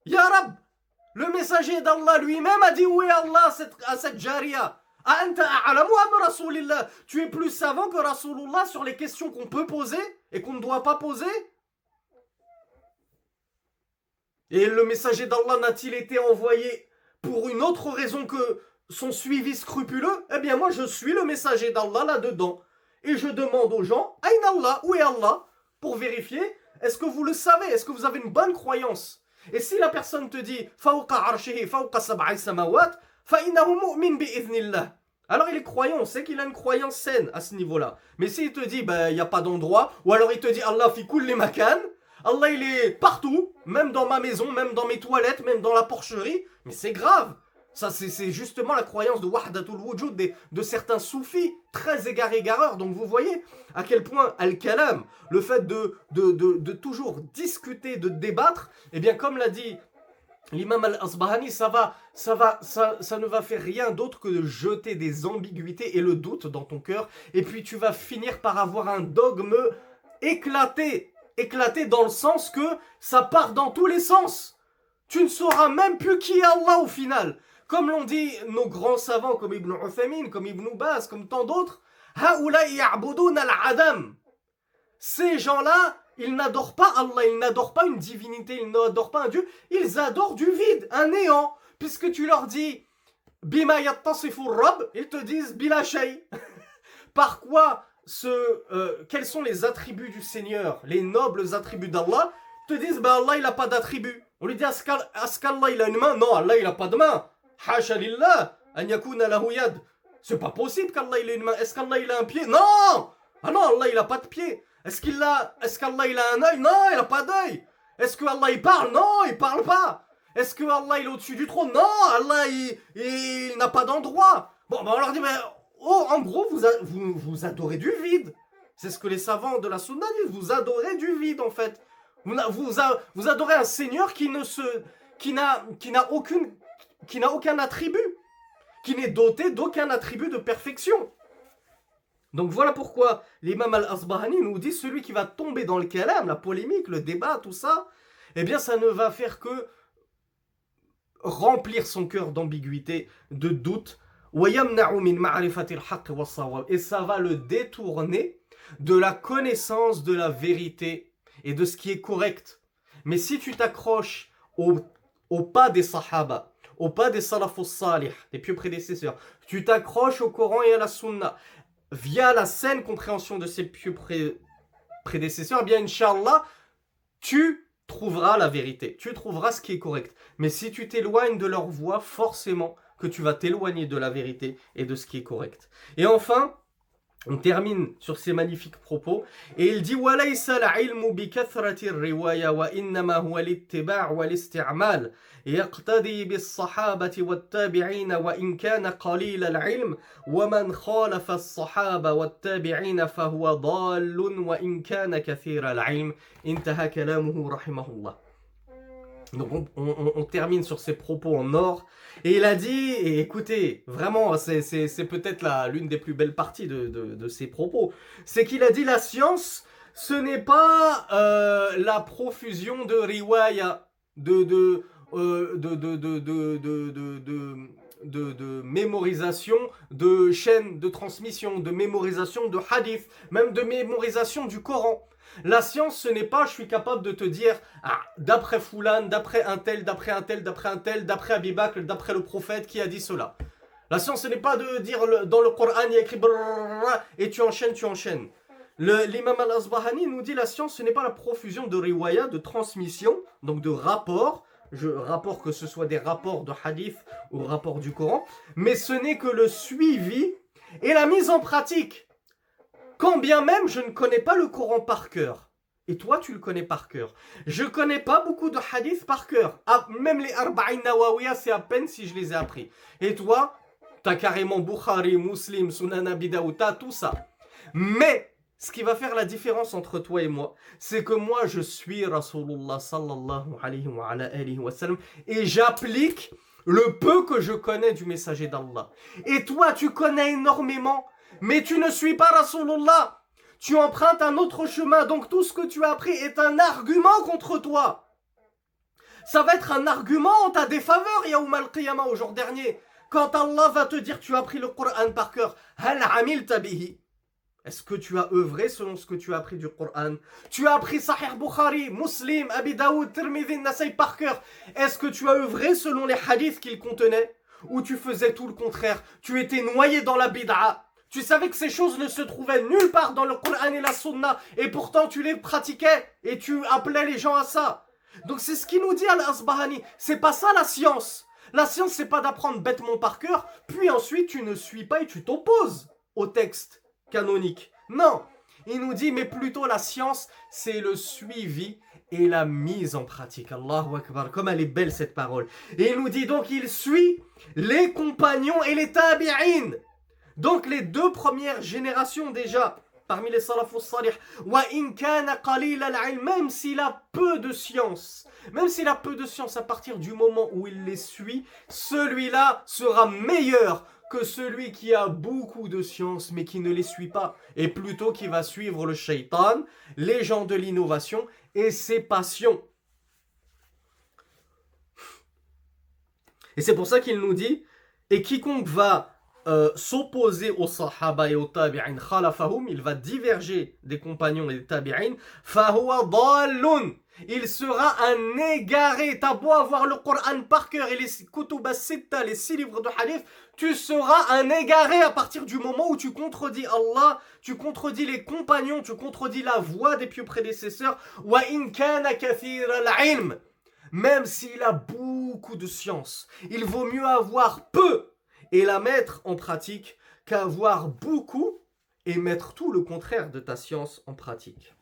Ya Rab, le messager d'Allah lui-même a dit où est Allah à cette jariya. Tu es plus savant que Rasulullah sur les questions qu'on peut poser et qu'on ne doit pas poser? Et le messager d'Allah n'a-t-il été envoyé pour une autre raison que son suivi scrupuleux? Eh bien moi je suis le messager d'Allah là-dedans. Et je demande aux gens, Aïn Allah, où est Allah? Pour vérifier, est-ce que vous le savez? Est-ce que vous avez une bonne croyance? Et si la personne te dit Fawqa arshihi fawqa sab'i samawat, fa innahu mu'min bi idhnillah. Alors il est croyant, on sait qu'il a une croyance saine à ce niveau-là. Mais s'il te dit il n'y a pas d'endroit, ou alors il te dit Allah fi kulli makan, Allah il est partout, même dans ma maison, même dans mes toilettes, même dans la porcherie, mais c'est grave. Ça, c'est justement la croyance de Wahdatul Wujud de certains soufis, très égareurs. Donc vous voyez à quel point Al-Kalam, le fait de toujours discuter, de débattre, eh bien comme l'a dit l'imam Al-Asbahani, ça ne va faire rien d'autre que de jeter des ambiguïtés et le doute dans ton cœur. Et puis tu vas finir par avoir un dogme éclaté dans le sens que ça part dans tous les sens. Tu ne sauras même plus qui est Allah au final. Comme l'ont dit nos grands savants comme Ibn Uthaymin, comme Ibn Baz, comme tant d'autres, Haoula'i ya'budun al-adam. Ces gens-là, ils n'adorent pas Allah, ils n'adorent pas une divinité, ils n'adorent pas un Dieu, ils adorent du vide, un néant. Puisque tu leur dis Bima yattasifu Rabb, ils te disent Bila shay. Par quoi quels sont les attributs du Seigneur, les nobles attributs d'Allah? Ils te disent Allah il n'a pas d'attributs. On lui dit est-ce qu'Allah il a une main? Non, Allah il n'a pas de main. Hasha lillah, an yakuna lahu yad. C'est pas possible qu'Allah il ait une main. Est-ce qu'Allah il a un pied? Non! Ah non, Allah il a pas de pied. Est-ce qu'Allah il a un œil? Non, il a pas d'œil. Est-ce que Allah il parle? Non, il parle pas. Est-ce que Allah il est au-dessus du trône? Non, Allah il n'a pas d'endroit. Bon, ben on leur dit, mais en gros, vous adorez du vide. C'est ce que les savants de la Sunna disent. Vous adorez du vide en fait. Vous adorez un Seigneur qui n'a aucun attribut, qui n'est doté d'aucun attribut de perfection. Donc voilà pourquoi l'imam Al-Asbahani nous dit celui qui va tomber dans le kalam, la polémique, le débat, tout ça, eh bien ça ne va faire que remplir son cœur d'ambiguïté, de doute, et ça va le détourner de la connaissance de la vérité et de ce qui est correct. Mais si tu t'accroches au pas des sahaba, au pas des salafus salih, des pieux prédécesseurs, tu t'accroches au Coran et à la Sunna, via la saine compréhension de ces pieux prédécesseurs, eh bien, Inch'Allah, tu trouveras la vérité, tu trouveras ce qui est correct. Mais si tu t'éloignes de leur voie, forcément que tu vas t'éloigner de la vérité et de ce qui est correct. Et enfin, on termine sur ces magnifiques propos, et il dit وَلَيْسَ الْعِلْمُ بِكَثْرَةِ الرِّوَايَةِ وَإِنَّمَا هُوَ الاتباع والاستعمال يقتدي بالصحابة والتابعين وإن كان قليل العلم ومن خالف الصحابة والتابعين فهو ضال وإن كان كثير العلم انتهى كلامه رحمه الله. Donc on termine sur ces propos en or. Et il a dit, et écoutez, vraiment, c'est peut-être l'une des plus belles parties de ses propos, c'est qu'il a dit la science, ce n'est pas la profusion de riwaya, de mémorisation de chaînes de transmission, de mémorisation de hadith, même de mémorisation du Coran. La science, ce n'est pas, je suis capable de te dire, d'après Foulan, d'après un tel, d'après un tel, d'après un tel, d'après Abi Bakr, d'après le prophète qui a dit cela. La science, ce n'est pas de dire, dans le Coran, il y a écrit, et tu enchaînes. L'imam Al-Asbahani nous dit, la science, ce n'est pas la profusion de riwaya, de transmission, donc de rapports, rapport que ce soit des rapports de hadith ou rapports du Coran, mais ce n'est que le suivi et la mise en pratique. Quand bien même je ne connais pas le Coran par cœur, et toi tu le connais par cœur, je connais pas beaucoup de hadiths par cœur, même les Arba'in Nawawiya c'est à peine si je les ai appris, et toi t'as carrément Bukhari, Muslim, Sunan Abi Dawud, t'as tout ça, mais ce qui va faire la différence entre toi et moi, c'est que moi je suis Rasulullah sallallahu alayhi wa sallam et j'applique le peu que je connais du messager d'Allah. Et toi tu connais énormément, mais tu ne suis pas Rasulullah. Tu empruntes un autre chemin, donc tout ce que tu as appris est un argument contre toi. Ça va être un argument en ta défaveur, Yawm al-Qiyamah, au jour dernier. Quand Allah va te dire tu as appris le Coran par cœur, Hal amilta bihi. Est-ce que tu as œuvré selon ce que tu as appris du Coran? Tu as appris Sahih Bukhari, Muslim, Abi Daoud, Tirmidhi, Nasai par cœur. Est-ce que tu as œuvré selon les hadiths qu'ils contenaient? Ou tu faisais tout le contraire? Tu étais noyé dans la bid'a. Tu savais que ces choses ne se trouvaient nulle part dans le Coran et la Sunna. Et pourtant tu les pratiquais et tu appelais les gens à ça. Donc c'est ce qu'il nous dit Al-Asbahani. C'est pas ça la science. La science c'est pas d'apprendre bêtement par cœur. Puis ensuite tu ne suis pas et tu t'opposes au texte canonique. Non, Il nous dit, mais plutôt la science, c'est le suivi et la mise en pratique. Allahu Akbar, comme elle est belle cette parole. Et il nous dit donc, il suit les compagnons et les tabi'in. Donc les deux premières générations déjà, parmi les salafus salih, wa in kana qalil al-ilm, même s'il a peu de science, à partir du moment où il les suit, celui-là sera meilleur que celui qui a beaucoup de science mais qui ne les suit pas, et plutôt qui va suivre le shaitan, les gens de l'innovation et ses passions. Et c'est pour ça qu'il nous dit, et quiconque va s'opposer aux sahaba et aux tabi'in khalafahum, il va diverger des compagnons et des tabi'in, fahuwa dallun, il sera un égaré. T'as beau avoir le Coran par cœur et les kutub as-sitta, les 6 livres de hadith, tu seras un égaré à partir du moment où tu contredis Allah, tu contredis les compagnons, tu contredis la voie des pieux prédécesseurs. Wa in kana kathir al-ilm, même s'il a beaucoup de science, il vaut mieux avoir peu et la mettre en pratique qu'avoir beaucoup et mettre tout le contraire de ta science en pratique.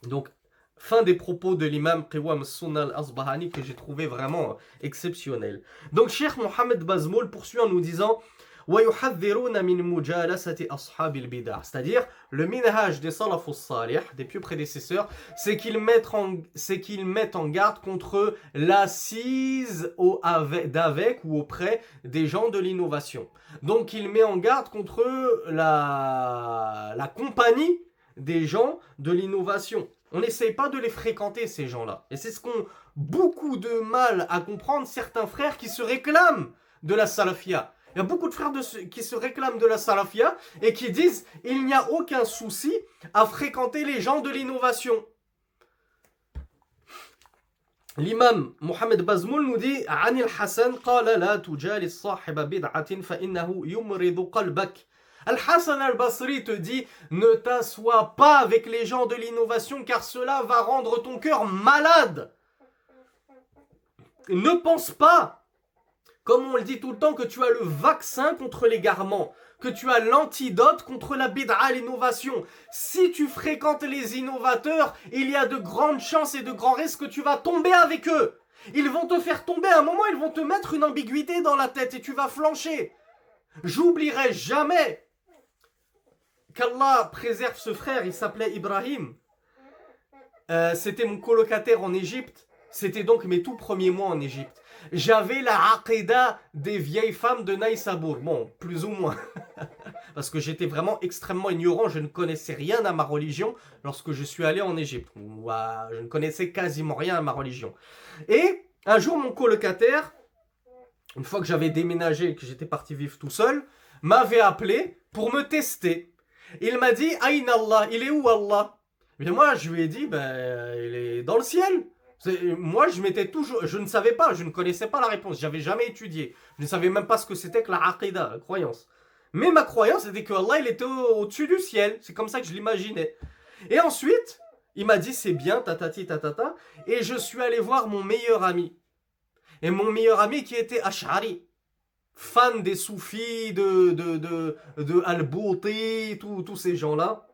Donc, fin des propos de l'imam Qiwam Sunnah al-Asbahani que j'ai trouvé vraiment exceptionnel. Donc, Cheikh Mohamed Bazmoul poursuit en nous disant وَيُحَذِّرُونَ مِنْ مُجَالَسَةِ أَصْحَابِ الْبِدَعِ, c'est-à-dire le minhaj des salafus salih, des pieux prédécesseurs, c'est qu'ils mettent en garde contre l'assise d'avec ou auprès des gens de l'innovation. Donc il met en garde contre la compagnie des gens de l'innovation. On n'essaye pas de les fréquenter, ces gens-là. Et c'est ce qu'ont beaucoup de mal à comprendre certains frères qui se réclament de la salafia. Il y a beaucoup de frères qui se réclament de la salafia et qui disent « il n'y a aucun souci à fréquenter les gens de l'innovation ». L'imam Mohamed Bazmoul nous dit « Anil Hassan qala la tujalis sahiba bid'atin fa innahu yumridu qalbak ». Al-Hassan al-Basri te dit « ne t'assois pas avec les gens de l'innovation car cela va rendre ton cœur malade ». Ne pense pas, comme on le dit tout le temps, que tu as le vaccin contre l'égarement, que tu as l'antidote contre la bid'a, l'innovation. Si tu fréquentes les innovateurs, il y a de grandes chances et de grands risques que tu vas tomber avec eux. Ils vont te faire tomber, à un moment, ils vont te mettre une ambiguïté dans la tête et tu vas flancher. J'oublierai jamais qu'Allah préserve ce frère, il s'appelait Ibrahim. C'était mon colocataire en Égypte. C'était donc mes tout premiers mois en Égypte. J'avais la aqida des vieilles femmes de Naïsabour. Bon, plus ou moins. Parce que j'étais vraiment extrêmement ignorant. Je ne connaissais rien à ma religion lorsque je suis allé en Égypte. Je ne connaissais quasiment rien à ma religion. Et un jour, mon colocataire, une fois que j'avais déménagé et que j'étais parti vivre tout seul, m'avait appelé pour me tester. Il m'a dit « Aïn Allah, il est où Allah ?» Et moi, je lui ai dit « il est dans le ciel ». Moi, je ne savais pas, je ne connaissais pas la réponse, j'avais jamais étudié. Je ne savais même pas ce que c'était que la aqida, la croyance. Mais ma croyance, c'était que Allah, il était au-dessus du ciel. C'est comme ça que je l'imaginais. Et ensuite, il m'a dit, c'est bien, tatati, tatata. Et je suis allé voir mon meilleur ami. Et mon meilleur ami qui était Ash'ari. Fan des soufis, de Al-Bouti, tous ces gens-là.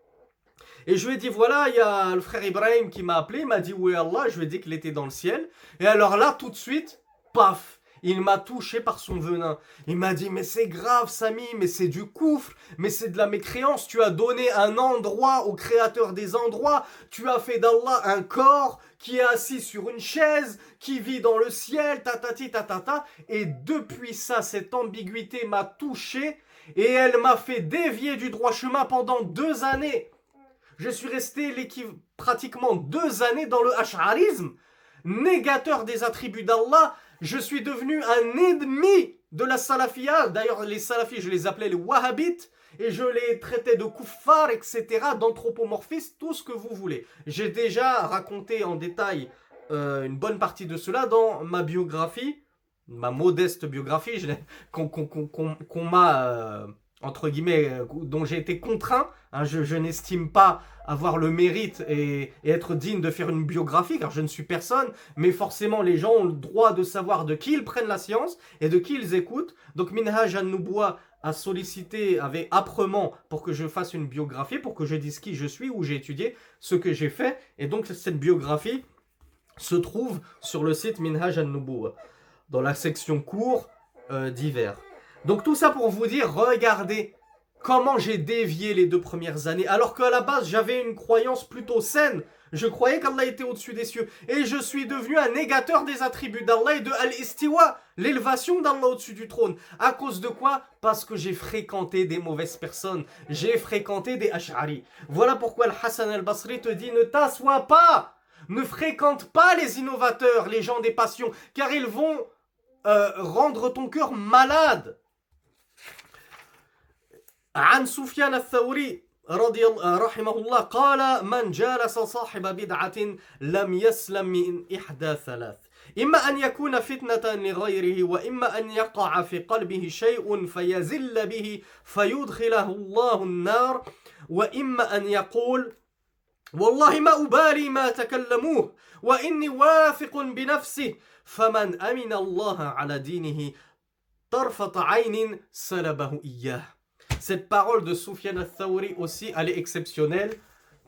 Et je lui ai dit, voilà, il y a le frère Ibrahim qui m'a appelé, il m'a dit, où est Allah? Je lui ai dit qu'il était dans le ciel. Et alors là, tout de suite, paf, il m'a touché par son venin. Il m'a dit, mais c'est grave, Sami, mais c'est du coufre, mais c'est de la mécréance. Tu as donné un endroit au créateur des endroits. Tu as fait d'Allah un corps qui est assis sur une chaise, qui vit dans le ciel, tatati, tatata. Et depuis ça, cette ambiguïté m'a touché et elle m'a fait dévier du droit chemin pendant 2 années. Je suis resté pratiquement 2 années dans le ash'arisme, négateur des attributs d'Allah. Je suis devenu un ennemi de la salafia. D'ailleurs, les salafis, je les appelais les wahhabites, et je les traitais de kuffar, etc., d'anthropomorphistes, tout ce que vous voulez. J'ai déjà raconté en détail une bonne partie de cela dans ma biographie, ma modeste biographie qu'on m'a entre guillemets, dont j'ai été contraint. Hein, je n'estime pas avoir le mérite et être digne de faire une biographie, car je ne suis personne, mais forcément les gens ont le droit de savoir de qui ils prennent la science et de qui ils écoutent. Donc Minhaj an-Nubuwah a sollicité, avait âprement pour que je fasse une biographie, pour que je dise qui je suis, où j'ai étudié, ce que j'ai fait, et donc cette biographie se trouve sur le site Minhaj an-Nubuwah, dans la section cours divers. Donc tout ça pour vous dire, regardez comment j'ai dévié les 2 premières années, alors qu'à la base j'avais une croyance plutôt saine. Je croyais qu'Allah était au-dessus des cieux. Et je suis devenu un négateur des attributs d'Allah et de Al-Istiwa, l'élévation d'Allah au-dessus du trône. À cause de quoi? Parce que j'ai fréquenté des mauvaises personnes. J'ai fréquenté des Ash'ari. Voilà pourquoi Al-Hassan al-Basri te dit, ne t'assois pas, ne fréquente pas les innovateurs, les gens des passions, car ils vont rendre ton cœur malade. عن سفيان الثوري رحمه الله قال من جالس صاحب بدعة لم يسلم من إحدى ثلاث إما أن يكون فتنة لغيره وإما أن يقع في قلبه شيء فيزل به فيدخله الله النار وإما أن يقول والله ما أبالي ما تكلموه وإني واثق بنفسه فمن أمن الله على دينه طرفة عين سلبه إياه. Cette parole de Soufiane al-Thawri aussi, elle est exceptionnelle.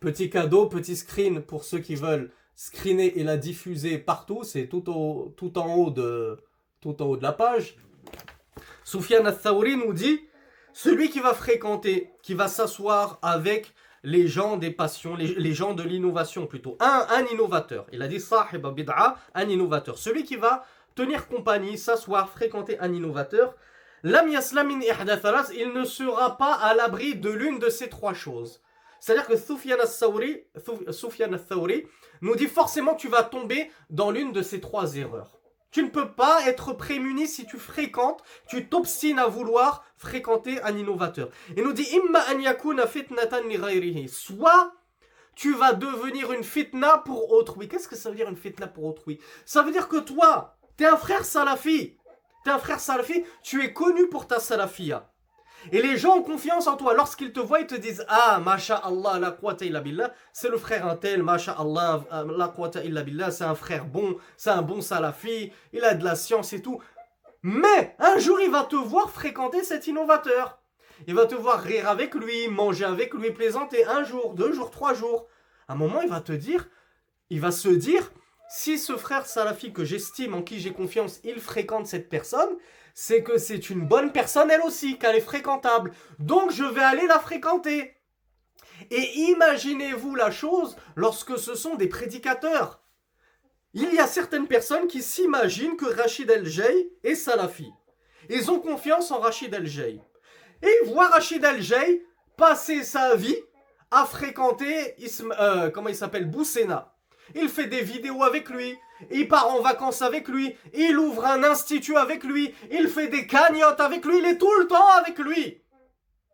Petit cadeau, petit screen pour ceux qui veulent screener et la diffuser partout. C'est tout en haut de la page. Soufiane al-Thawri nous dit, celui qui va fréquenter, qui va s'asseoir avec les gens des passions, les gens de l'innovation plutôt. Un innovateur. Il a dit sahib bid'a, un innovateur. Celui qui va tenir compagnie, s'asseoir, fréquenter un innovateur. Lam yaslam min ihda thalas, il ne sera pas à l'abri de l'une de ces 3 choses. C'est-à-dire que Soufiane al-Thawri nous dit forcément tu vas tomber dans l'une de ces 3 erreurs. Tu ne peux pas être prémuni si tu fréquentes, tu t'obstines à vouloir fréquenter un innovateur. Il nous dit imma an yakuna fitnatan li ghayrihi, soit tu vas devenir une fitna pour autrui. Qu'est-ce que ça veut dire une fitna pour autrui? Ça veut dire que toi, tu es un frère salafi. Tu es connu pour ta salafia. Et les gens ont confiance en toi. Lorsqu'ils te voient, ils te disent ah, masha'Allah, la quwwata illa billah, c'est le frère untel, masha'Allah, la quwwata illa billah, c'est un frère bon, c'est un bon salafi, il a de la science et tout. Mais un jour, il va te voir fréquenter cet innovateur. Il va te voir rire avec lui, manger avec lui, plaisanter 1 jour, 2 jours, 3 jours. À un moment, il va se dire, si ce frère salafi que j'estime, en qui j'ai confiance, il fréquente cette personne, c'est que c'est une bonne personne elle aussi, qu'elle est fréquentable. Donc je vais aller la fréquenter. Et imaginez-vous la chose lorsque ce sont des prédicateurs. Il y a certaines personnes qui s'imaginent que Rachid El-Jay est salafi. Ils ont confiance en Rachid El-Jay. Et ils voient Rachid El-Jay passer sa vie à fréquenter, Boussena. Il fait des vidéos avec lui, il part en vacances avec lui, il ouvre un institut avec lui, il fait des cagnottes avec lui, il est tout le temps avec lui.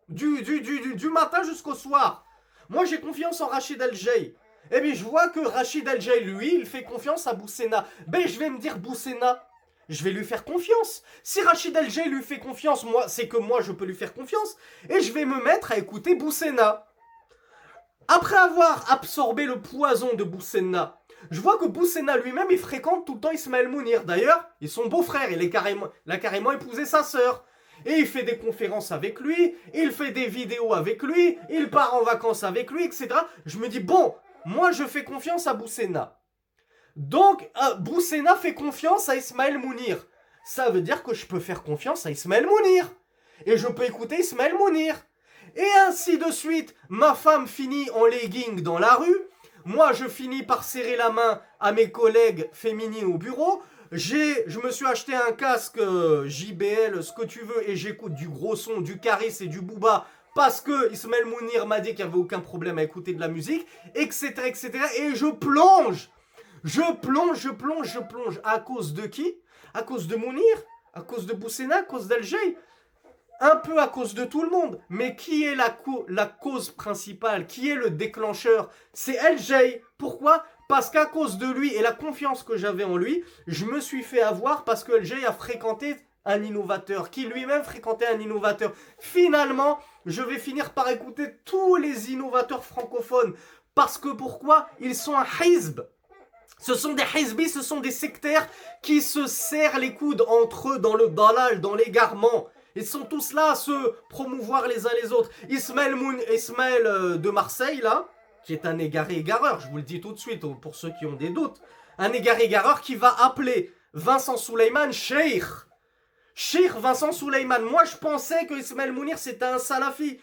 Du matin jusqu'au soir. Moi j'ai confiance en Rachid El-Jay. Eh bien je vois que Rachid El-Jay, lui, il fait confiance à Boussena. Ben je vais me dire Boussena, je vais lui faire confiance. Si Rachid El-Jay lui fait confiance, moi, c'est que moi je peux lui faire confiance. Et je vais me mettre à écouter Boussena. Après avoir absorbé le poison de Boussena, je vois que Boussena lui-même, il fréquente tout le temps Ismaël Mounir. D'ailleurs, ils sont beaux-frères, il a carrément épousé sa sœur. Et il fait des conférences avec lui, il fait des vidéos avec lui, il part en vacances avec lui, etc. Je me dis, bon, moi je fais confiance à Boussena. Donc, Boussena fait confiance à Ismaël Mounir. Ça veut dire que je peux faire confiance à Ismaël Mounir. Et je peux écouter Ismaël Mounir. Et ainsi de suite, ma femme finit en legging dans la rue, moi je finis par serrer la main à mes collègues féminines au bureau, je me suis acheté un casque JBL, ce que tu veux, et j'écoute du gros son, du Caris et du Booba, parce que Ismaël Mounir m'a dit qu'il n'y avait aucun problème à écouter de la musique, etc., etc., et je plonge. À cause de qui? À cause de Mounir? À cause de Boussena? À cause d'El-Jay? Un peu à cause de tout le monde. Mais qui est la cause principale? Qui est le déclencheur? C'est El-Jay. Pourquoi? Parce qu'à cause de lui et la confiance que j'avais en lui, je me suis fait avoir parce que El-Jay a fréquenté un innovateur, qui lui-même fréquentait un innovateur. Finalement, je vais finir par écouter tous les innovateurs francophones. Parce que pourquoi? Ils sont un hizb. Ce sont des hizbis, ce sont des sectaires qui se serrent les coudes entre eux dans le dalal, dans l'égarement. Ils sont tous là à se promouvoir les uns les autres. Ismaël de Marseille, là, qui est un égaré-égareur, je vous le dis tout de suite pour ceux qui ont des doutes, un égaré-égareur qui va appeler Vincent Souleyman Cheikh. Cheikh Vincent Souleyman. Moi, je pensais que Ismaël Mounir, c'était un salafi.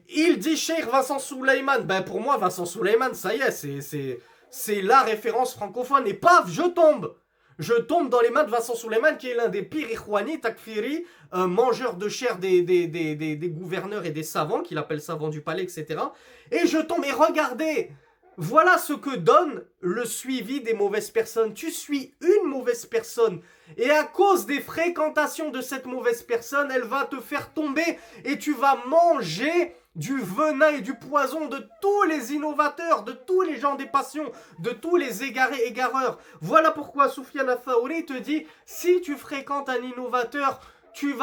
Il dit Cheikh Vincent Souleyman. Ben, pour moi, Vincent Souleyman, ça y est, c'est la référence francophone. Et paf, je tombe. Je tombe dans les mains de Vincent Souleyman, qui est l'un des pires ikhwani, takfiri, mangeur de chair des gouverneurs et des savants, qu'il appelle savants du palais, etc. Et je tombe, et regardez, voilà ce que donne le suivi des mauvaises personnes. Tu suis une mauvaise personne, et à cause des fréquentations de cette mauvaise personne, elle va te faire tomber, et tu vas manger du venin et du poison de tous les innovateurs, de tous les gens des passions, de tous les égarés égareurs. Voilà pourquoi Soufiane al-Thaouri te dit, si tu fréquentes un innovateur, tu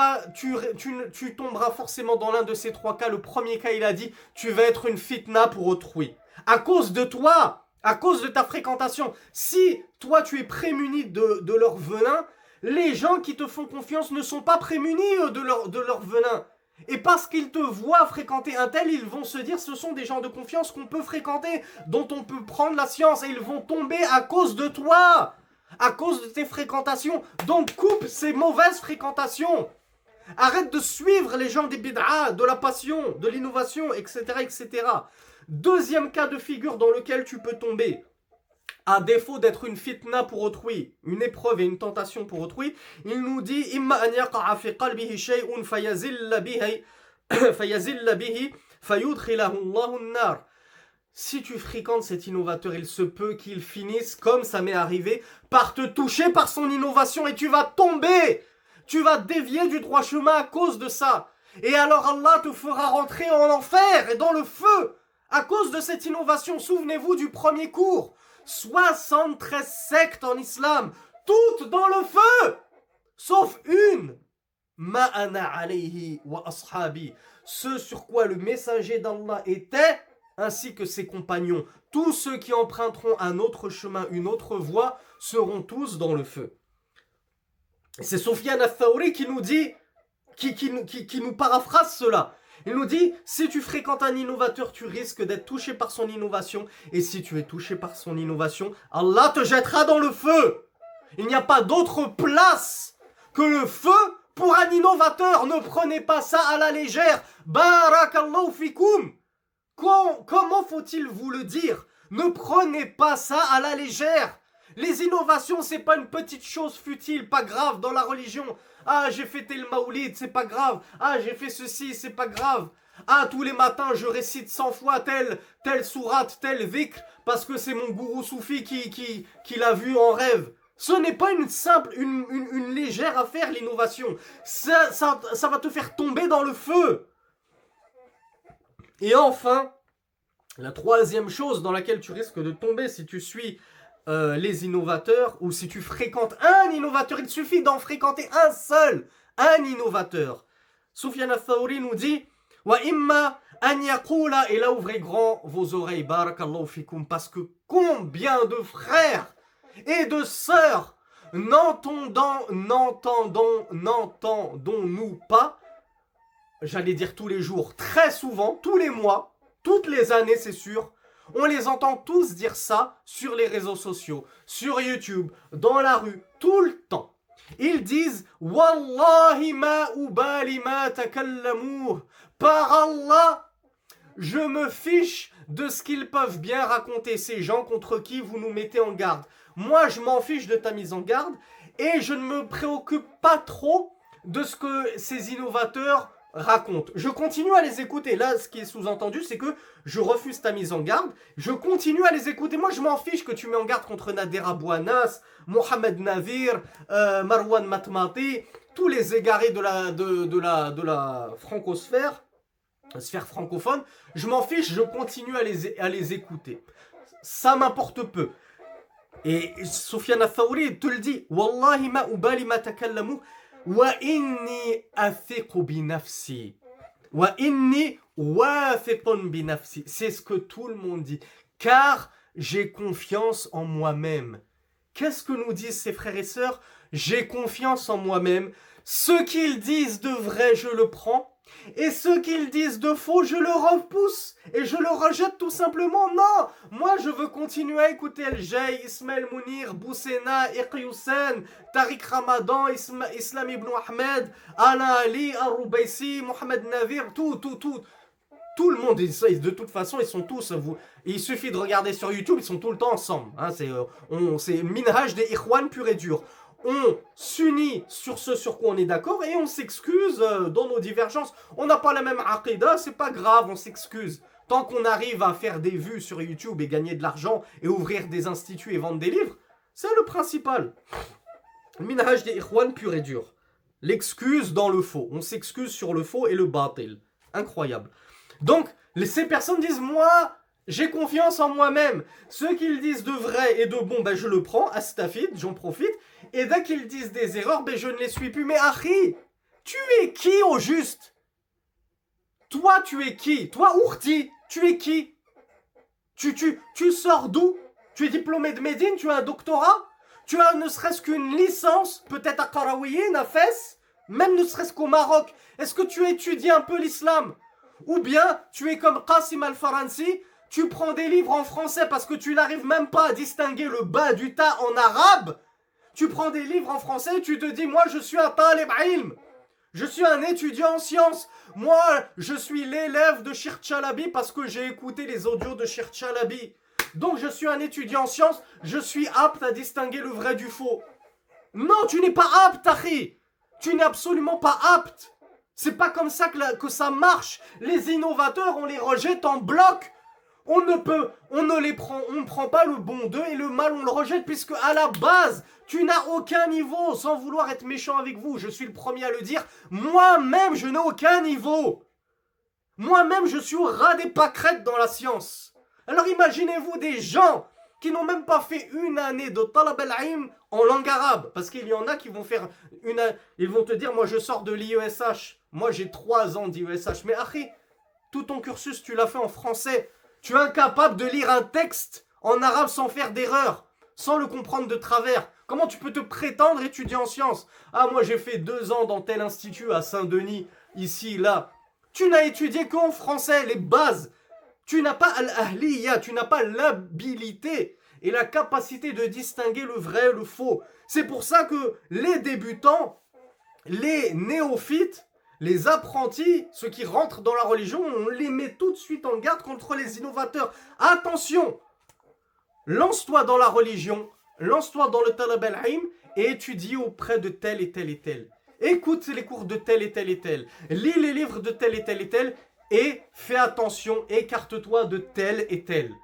tomberas forcément dans l'un de ces trois cas. Le premier cas, il a dit, tu vas être une fitna pour autrui. À cause de toi, à cause de ta fréquentation, si toi tu es prémuni de leur venin, les gens qui te font confiance ne sont pas prémunis de leur venin. Et parce qu'ils te voient fréquenter un tel, ils vont se dire ce sont des gens de confiance qu'on peut fréquenter, dont on peut prendre la science, et ils vont tomber à cause de toi, à cause de tes fréquentations. Donc coupe ces mauvaises fréquentations. Arrête de suivre les gens des bid'a, de la passion, de l'innovation, etc., etc. Deuxième cas de figure dans lequel tu peux tomber. À défaut d'être une fitna pour autrui, une épreuve et une tentation pour autrui, il nous dit imma an yaqa'a fi qalbihi shay'un fayazilla bihi fayudkhilahu Allahu an-nar. Si tu fréquentes cet innovateur, il se peut qu'il finisse, comme ça m'est arrivé, par te toucher par son innovation et tu vas tomber. Tu vas dévier du droit chemin à cause de ça. Et alors Allah te fera rentrer en enfer et dans le feu à cause de cette innovation. Souvenez-vous du premier cours. 73 sectes en islam, toutes dans le feu, sauf une. Ma ana alayhi wa ashabi. Ce sur quoi le messager d'Allah était, ainsi que ses compagnons. Tous ceux qui emprunteront un autre chemin, une autre voie, seront tous dans le feu. C'est Soufiane al-Thaouri qui nous dit, qui nous paraphrase cela. Il nous dit, si tu fréquentes un innovateur, tu risques d'être touché par son innovation. Et si tu es touché par son innovation, Allah te jettera dans le feu. Il n'y a pas d'autre place que le feu pour un innovateur. Ne prenez pas ça à la légère. Barakallahu fikum. Comment faut-il vous le dire? Ne prenez pas ça à la légère. Les innovations, c'est pas une petite chose futile, pas grave dans la religion. Ah, j'ai fêté le Maoulid, c'est pas grave. Ah, j'ai fait ceci, c'est pas grave. Ah, tous les matins, je récite 100 fois telle sourate, tel dhikr, parce que c'est mon gourou soufi qui l'a vu en rêve. Ce n'est pas une simple, une légère affaire, l'innovation. Ça va te faire tomber dans le feu. Et enfin, la troisième chose dans laquelle tu risques de tomber si tu suis les innovateurs, ou si tu fréquentes un innovateur, il suffit d'en fréquenter un seul, un innovateur. Soufiane al-Thaouri nous dit wa imma an yaqula, et là ouvrez grand vos oreilles, barakallahu fikum, parce que combien de frères et de sœurs n'entendons-nous pas, j'allais dire tous les jours, très souvent, tous les mois, toutes les années, c'est sûr. On les entend tous dire ça sur les réseaux sociaux, sur YouTube, dans la rue, tout le temps. Ils disent « Wallahi ma ubali ma takallamuh » Par Allah, je me fiche de ce qu'ils peuvent bien raconter, ces gens contre qui vous nous mettez en garde. Moi, je m'en fiche de ta mise en garde et je ne me préoccupe pas trop de ce que ces innovateurs raconte. Je continue à les écouter. Là, ce qui est sous-entendu, c'est que je refuse ta mise en garde. Je continue à les écouter. Moi, je m'en fiche que tu mets en garde contre Nader Abouanas, Mohamed Navir, Marwan Matmati, tous les égarés de la francosphère, sphère francophone. Je m'en fiche, je continue à les écouter. Ça m'importe peu. Et Soufiane al-Thaouri te le dit. Wallahi ma ubali ma takallamu. Wa inni athiqu bi nafsi. Wa inni wathiqun bi nafsi. C'est ce que tout le monde dit. Car j'ai confiance en moi-même. Qu'est-ce que nous disent ces frères et sœurs? J'ai confiance en moi-même. Ce qu'ils disent de vrai, je le prends. Et ce qu'ils disent de faux, je le repousse. Et je le rejette tout simplement. Non, moi je veux continuer à écouter El Jay, Ismaël Mounir, Boussena, Iqi Hussein, Tariq Ramadan, Islam Ibn Ahmed, Alain Ali, Al-Roubaissi, Mohamed Navir, tout le monde, de toute façon, ils sont tous, il suffit de regarder sur YouTube, ils sont tout le temps ensemble. Hein, c'est minhaj des Ikhwan pur et dur. On s'unit sur ce sur quoi on est d'accord et on s'excuse dans nos divergences. On n'a pas la même aqidah, c'est pas grave, on s'excuse. Tant qu'on arrive à faire des vues sur YouTube et gagner de l'argent et ouvrir des instituts et vendre des livres, c'est le principal. Minhaj des Ikhwan pur et dur. L'excuse dans le faux. On s'excuse sur le faux et le batil. Incroyable. Donc, ces personnes disent, moi, j'ai confiance en moi-même. Ceux qu'ils disent de vrai et de bon, ben je le prends, astafid, j'en profite. Et dès qu'ils disent des erreurs, ben je ne les suis plus. Mais Akhi, tu es qui au juste? Toi, tu es qui? Toi, Ourti, tu es qui? Tu sors d'où? Tu es diplômé de Médine? Tu as un doctorat? Tu as ne serait-ce qu'une licence? Peut-être à Karawiyin, à Fès? Même ne serait-ce qu'au Maroc? Est-ce que tu étudies un peu l'islam? Ou bien, tu es comme Qasim al-Faransi, tu prends des livres en français parce que tu n'arrives même pas à distinguer le bas du ta en arabe. Tu prends des livres en français et tu te dis, moi je suis un talib ilm. Je suis un étudiant en sciences. Moi, je suis l'élève de Shir Chalabi parce que j'ai écouté les audios de Shir Chalabi. Donc je suis un étudiant en sciences, je suis apte à distinguer le vrai du faux. Non, tu n'es pas apte, Akhi. Tu n'es absolument pas apte. C'est pas comme ça que ça marche. Les innovateurs, on les rejette en bloc. On ne prend pas le bon d'eux et le mal on le rejette puisque à la base, tu n'as aucun niveau. Sans vouloir être méchant avec vous, je suis le premier à le dire. Moi-même, je n'ai aucun niveau. Moi-même, je suis au ras des pâquerettes dans la science. Alors imaginez-vous des gens qui n'ont même pas fait une année de talab al-ilm en langue arabe. Parce qu'il y en a qui vont faire ils vont te dire, moi je sors de l'IESH. Moi j'ai 3 ans d'IESH. Mais Akhi, tout ton cursus tu l'as fait en français. Tu es incapable de lire un texte en arabe sans faire d'erreur, sans le comprendre de travers. Comment tu peux te prétendre étudier en sciences? Ah, moi j'ai fait 2 ans dans tel institut à Saint-Denis, ici, là. Tu n'as étudié qu'en français, les bases. Tu n'as pas al-ahliya, tu n'as pas l'habilité et la capacité de distinguer le vrai et le faux. C'est pour ça que les débutants, les néophytes, les apprentis, ceux qui rentrent dans la religion, on les met tout de suite en garde contre les innovateurs. Attention! Lance-toi dans la religion, lance-toi dans le talab al-ilm et étudie auprès de tel et tel et tel. Écoute les cours de tel et tel et tel. Lis les livres de tel et tel et tel et fais attention, écarte-toi de tel et tel.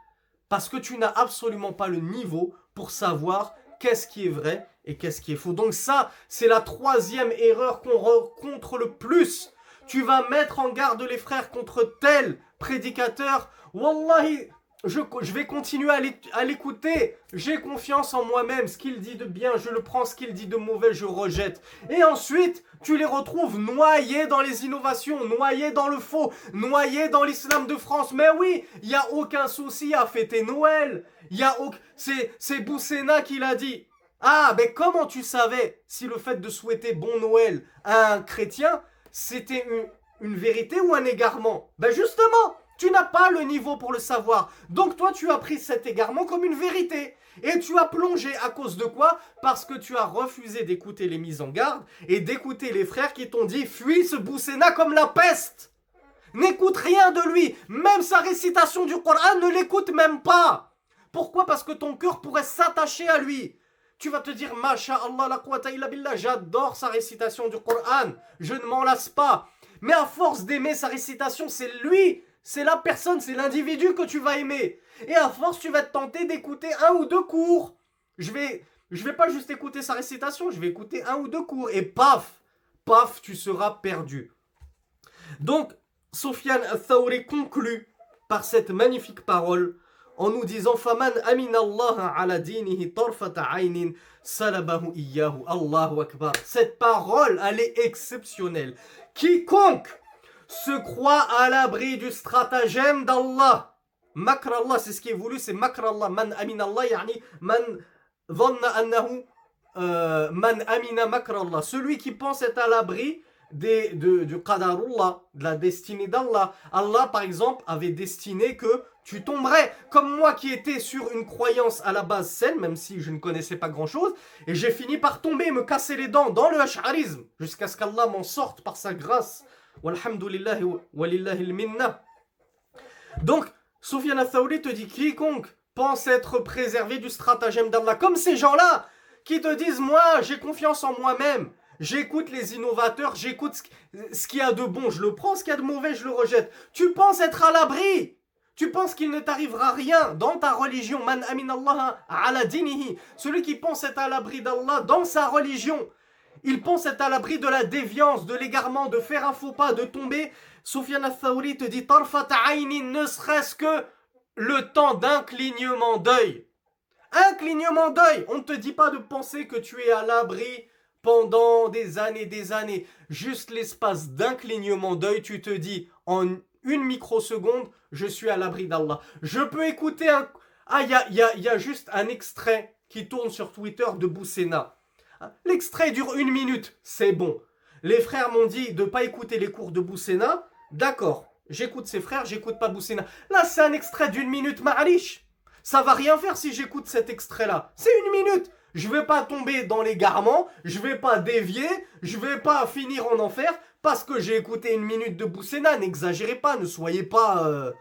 Parce que tu n'as absolument pas le niveau pour savoir qu'est-ce qui est vrai et qu'est-ce qui est faux. Donc ça, c'est la 3e erreur qu'on rencontre le plus. Tu vas mettre en garde les frères contre tel prédicateur. Wallahi, je vais continuer à l'écouter. J'ai confiance en moi-même. Ce qu'il dit de bien, je le prends. Ce qu'il dit de mauvais, je rejette. Et ensuite, tu les retrouves noyés dans les innovations, noyés dans le faux, noyés dans l'islam de France. Mais oui, il n'y a aucun souci à fêter Noël. C'est Boussena qui l'a dit. Ah, mais comment tu savais si le fait de souhaiter bon Noël à un chrétien, c'était une vérité ou un égarement? Ben justement, tu n'as pas le niveau pour le savoir. Donc toi, tu as pris cet égarement comme une vérité. Et tu as plongé à cause de quoi? Parce que tu as refusé d'écouter les mises en garde et d'écouter les frères qui t'ont dit « Fuis ce Boussena comme la peste !» N'écoute rien de lui. Même sa récitation du Coran, ne l'écoute même pas. Pourquoi? Parce que ton cœur pourrait s'attacher à lui. Tu vas te dire, Masha'Allah, la quwwata illa billah, j'adore sa récitation du Coran, je ne m'en lasse pas. Mais à force d'aimer sa récitation, c'est lui, c'est la personne, c'est l'individu que tu vas aimer. Et à force, tu vas te tenter d'écouter 1 ou 2 cours. Je vais pas juste écouter sa récitation, je vais écouter 1 ou 2 cours. Et paf, tu seras perdu. Donc, Sofiane al-Thawri conclut par cette magnifique parole. en nous disant Faman amin Allah ala dinihi tarfata aynin salabahu iyyahu. Allahu Akbar. Cette parole, elle est exceptionnelle. Quiconque se croit à l'abri du stratagème d'Allah. Makr Allah, c'est ce qui est voulu, c'est makr Allah. Man amin Allah, yani man dhanna annahu man amina makr Allah. Celui qui pense être à l'abri du qadarullah, de la destinée d'Allah. Allah, par exemple, avait destiné que tu tomberais. Comme moi qui étais sur une croyance à la base saine, même si je ne connaissais pas grand-chose, et j'ai fini par tomber, me casser les dents dans le ash'arisme, jusqu'à ce qu'Allah m'en sorte par sa grâce. Walhamdulillah walillahi al-minna. Donc, Sufyan al-Thawri te dit, quiconque pense être préservé du stratagème d'Allah, comme ces gens-là qui te disent, moi, j'ai confiance en moi-même. J'écoute les innovateurs, j'écoute ce qu'il y a de bon, je le prends, ce qu'il y a de mauvais, je le rejette. Tu penses être à l'abri. Tu penses qu'il ne t'arrivera rien dans ta religion. Man amin Allah ala dinihi. Celui qui pense être à l'abri d'Allah dans sa religion. Il pense être à l'abri de la déviance, de l'égarement, de faire un faux pas, de tomber. Sufyan al-Thawri te dit tarfat aynin, ne serait-ce que le temps d'un clignement d'œil. Un clignement d'œil. On ne te dit pas de penser que tu es à l'abri pendant des années, juste l'espace d'un clignement d'œil, tu te dis en une microseconde, je suis à l'abri d'Allah. Je peux écouter un... Ah, il y a juste un extrait qui tourne sur Twitter de Boussena. L'extrait dure 1 minute, c'est bon. Les frères m'ont dit de ne pas écouter les cours de Boussena. D'accord, j'écoute ses frères, j'écoute pas Boussena. Là, c'est un extrait d'1 minute, ma'alish. Ça va rien faire si j'écoute cet extrait-là. C'est 1 minute. Je vais pas tomber dans l'égarement, je vais pas dévier, je vais pas finir en enfer parce que j'ai écouté 1 minute de Boussena. N'exagérez pas, ne soyez pas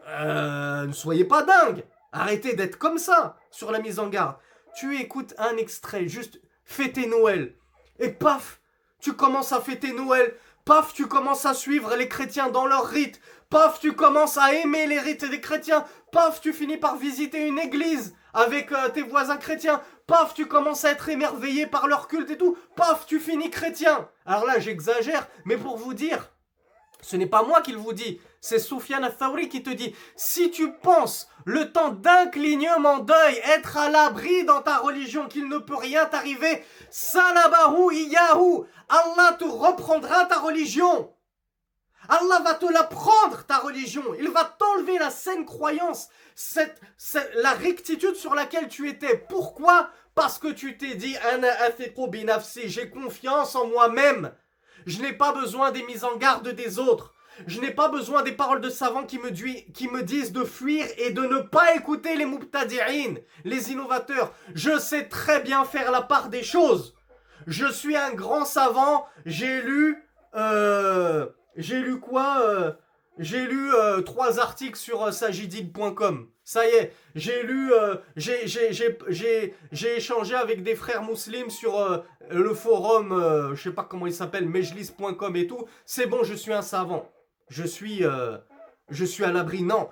dingue. Arrêtez d'être comme ça sur la mise en garde. Tu écoutes un extrait, juste fêter Noël. Et paf, tu commences à fêter Noël. Paf, tu commences à suivre les chrétiens dans leurs rites. Paf, tu commences à aimer les rites des chrétiens. Paf, tu finis par visiter une église avec tes voisins chrétiens. Paf, tu commences à être émerveillé par leur culte et tout. Paf, tu finis chrétien. Alors là, j'exagère, mais pour vous dire, ce n'est pas moi qui le vous dis, c'est Sufyan al-Thawri qui te dit, si tu penses le temps d'un clignement d'œil être à l'abri dans ta religion, qu'il ne peut rien t'arriver, salabahu iyahu, Allah te reprendra ta religion. Allah va te la prendre, ta religion. Il va t'enlever la saine croyance, la rectitude sur laquelle tu étais. Pourquoi? Parce que tu t'es dit, ana athiqu bi nafsi, j'ai confiance en moi-même. Je n'ai pas besoin des mises en garde des autres. Je n'ai pas besoin des paroles de savants qui me disent de fuir et de ne pas écouter les mubtadi'in, les innovateurs. Je sais très bien faire la part des choses. Je suis un grand savant. J'ai lu quoi J'ai lu 3 articles sur sajidib.com. Ça y est, j'ai échangé avec des frères musulmans sur le forum, je sais pas comment il s'appelle, mejlis.com et tout. C'est bon, je suis un savant. Je suis à l'abri. Non,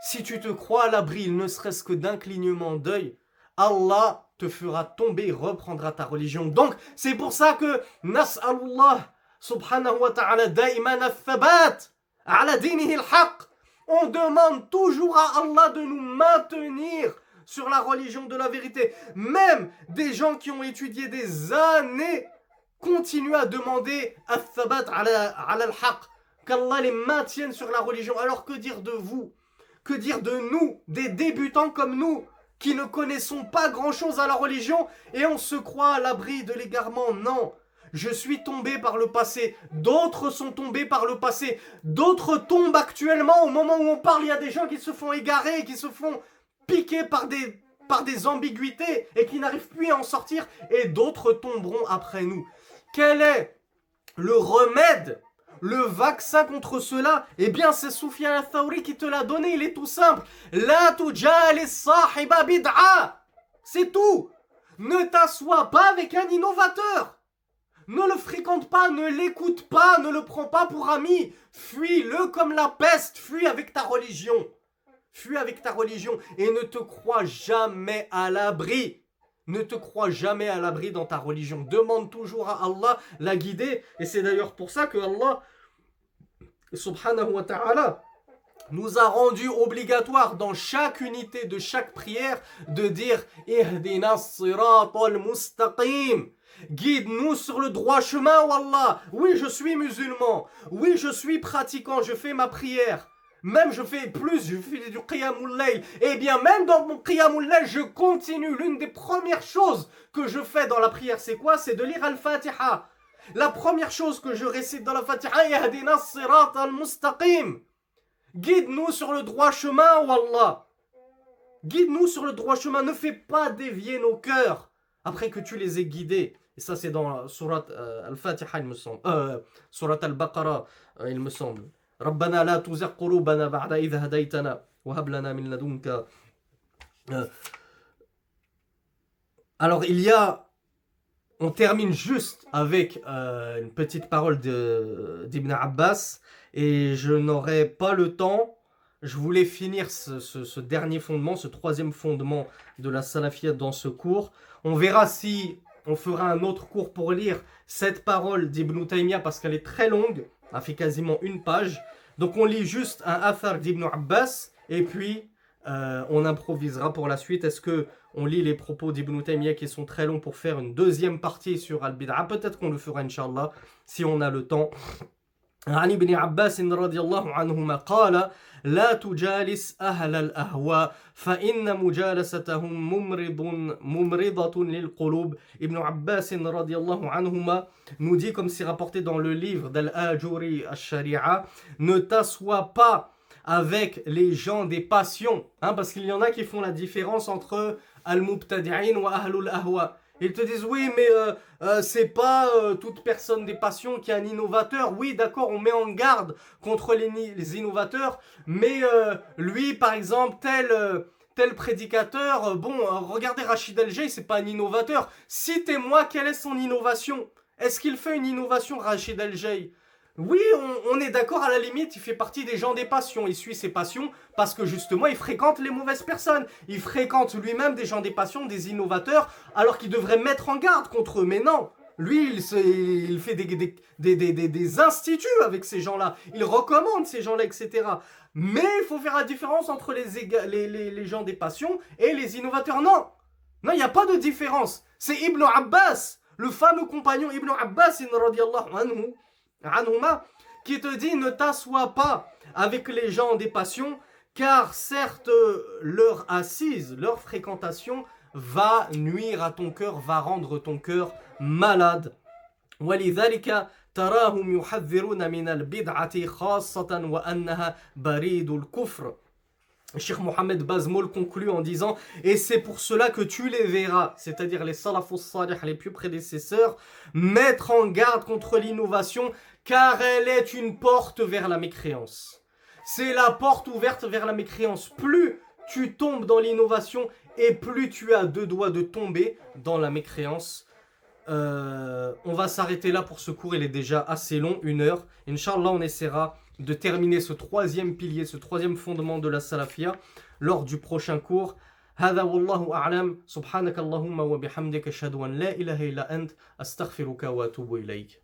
si tu te crois à l'abri, il ne serait-ce que d'un clignement d'œil, Allah te fera tomber, reprendra ta religion. Donc, c'est pour ça que Nas'alullah subhanahu wa ta'ala da'iman al-thabat ala dinihi al-haq. On demande toujours à Allah de nous maintenir sur la religion de la vérité. Même des gens qui ont étudié des années continuent à demander al-thabat ala al-haq, qu'Allah les maintienne sur la religion. Alors que dire de vous? Que dire de nous, des débutants comme nous, qui ne connaissons pas grand-chose à la religion et on se croit à l'abri de l'égarement? Non. Je suis tombé par le passé, d'autres sont tombés par le passé, d'autres tombent actuellement. Au moment où on parle, il y a des gens qui se font égarer, qui se font piquer par des ambiguïtés et qui n'arrivent plus à en sortir, et d'autres tomberont après nous. Quel est le remède, le vaccin contre cela? Eh bien, c'est Sufyan al-Thawri qui te l'a donné, il est tout simple. La tujalis sahiba bid'a. C'est tout. Ne t'assois pas avec un innovateur. Ne le fréquente pas, ne l'écoute pas, ne le prends pas pour ami. Fuis-le comme la peste, fuis avec ta religion. Fuis avec ta religion et ne te crois jamais à l'abri. Ne te crois jamais à l'abri dans ta religion. Demande toujours à Allah la guider. Et c'est d'ailleurs pour ça que Allah, subhanahu wa ta'ala, nous a rendu obligatoire dans chaque unité de chaque prière de dire Ihdina as-siratal mustaqim. Guide-nous sur le droit chemin, Wallah. Oui, je suis musulman. Oui, je suis pratiquant, je fais ma prière. Même je fais du qiyamul layl. Eh bien, même dans mon qiyamul layl, je continue. L'une des premières choses que je fais dans la prière, c'est quoi? C'est de lire Al-Fatiha. La première chose que je récite dans la Fatiha, Ihdina as-siratal mustaqim. Guide-nous sur le droit chemin, Wallah. Guide-nous sur le droit chemin. Ne fais pas dévier nos cœurs après que tu les aies guidés. Et ça, c'est dans Surat Al-Fatiha, il me semble. Surat Al-Baqarah, il me semble. ربنا لا تزغ قلوبنا بعد إذ هديتنا وهب لنا من لدنك. Alors, on termine juste avec une petite parole d'Ibn Abbas. Et je n'aurai pas le temps. Je voulais finir ce dernier fondement, ce troisième fondement de la salafiyya dans ce cours. On verra si on fera un autre cours pour lire cette parole d'Ibn Taymiyyah parce qu'elle est très longue. Elle fait quasiment une page. Donc on lit juste un athar d'Ibn Abbas et puis on improvisera pour la suite. Est-ce que on lit les propos d'Ibn Taymiyyah qui sont très longs pour faire une deuxième partie sur Al-Bid'a? Peut-être qu'on le fera, Inch'Allah, si on a le temps. عن ابن عباس رضي الله عنهما قال لا تجالس أهل الأهواء فإن مجالستهم ممرضة للقلوب. Ibn Abbas رضي الله عنهما nous dit, comme c'est rapporté dans le livre d'Al-Ajuri al-Shari'a, ne t'assois pas avec les gens des passions, parce qu'il y en a qui font la différence entre al-mubtadi'in wa ahlul ahwa. Ils te disent oui, mais c'est pas toute personne des passions qui est un innovateur. Oui, d'accord, on met en garde contre les innovateurs, mais lui, par exemple, tel prédicateur, regardez Rachid El-Jay, c'est pas un innovateur. Citez-moi quelle est son innovation. Est-ce qu'il fait une innovation, Rachid El-Jay? Oui, on est d'accord, à la limite, il fait partie des gens des passions. Il suit ses passions parce que justement, il fréquente les mauvaises personnes. Il fréquente lui-même des gens des passions, des innovateurs, alors qu'il devrait mettre en garde contre eux. Mais non, lui, il fait des instituts avec ces gens-là. Il recommande ces gens-là, etc. Mais il faut faire la différence entre les gens des passions et les innovateurs. Non, il n'y a pas de différence. C'est Ibn Abbas, le fameux compagnon Ibn Abbas, radiyallahu anhu, qui te dit ne t'assois pas avec les gens des passions, car certes leur assise, leur fréquentation va nuire à ton cœur, va rendre ton cœur malade. ولذلك تراهم يحذرون من البدعة خاصة وأنها بريد الكفر. Cheikh Mohammed Bazmoul conclut en disant et c'est pour cela que tu les verras, c'est-à-dire les salafus salih, les plus prédécesseurs, mettre en garde contre l'innovation car elle est une porte vers la mécréance. C'est la porte ouverte vers la mécréance. Plus tu tombes dans l'innovation et plus tu as deux doigts de tomber dans la mécréance. On va s'arrêter là pour ce cours, il est déjà assez long, 1 heure. Inch'Allah, on essaiera de terminer ce troisième pilier, ce troisième fondement de la salafiyya lors du prochain cours. هذا والله أعلم سبحانك اللهم وبحمدك أشهد أن لا إله إلا أنت أستغفرك وأتوب إليك.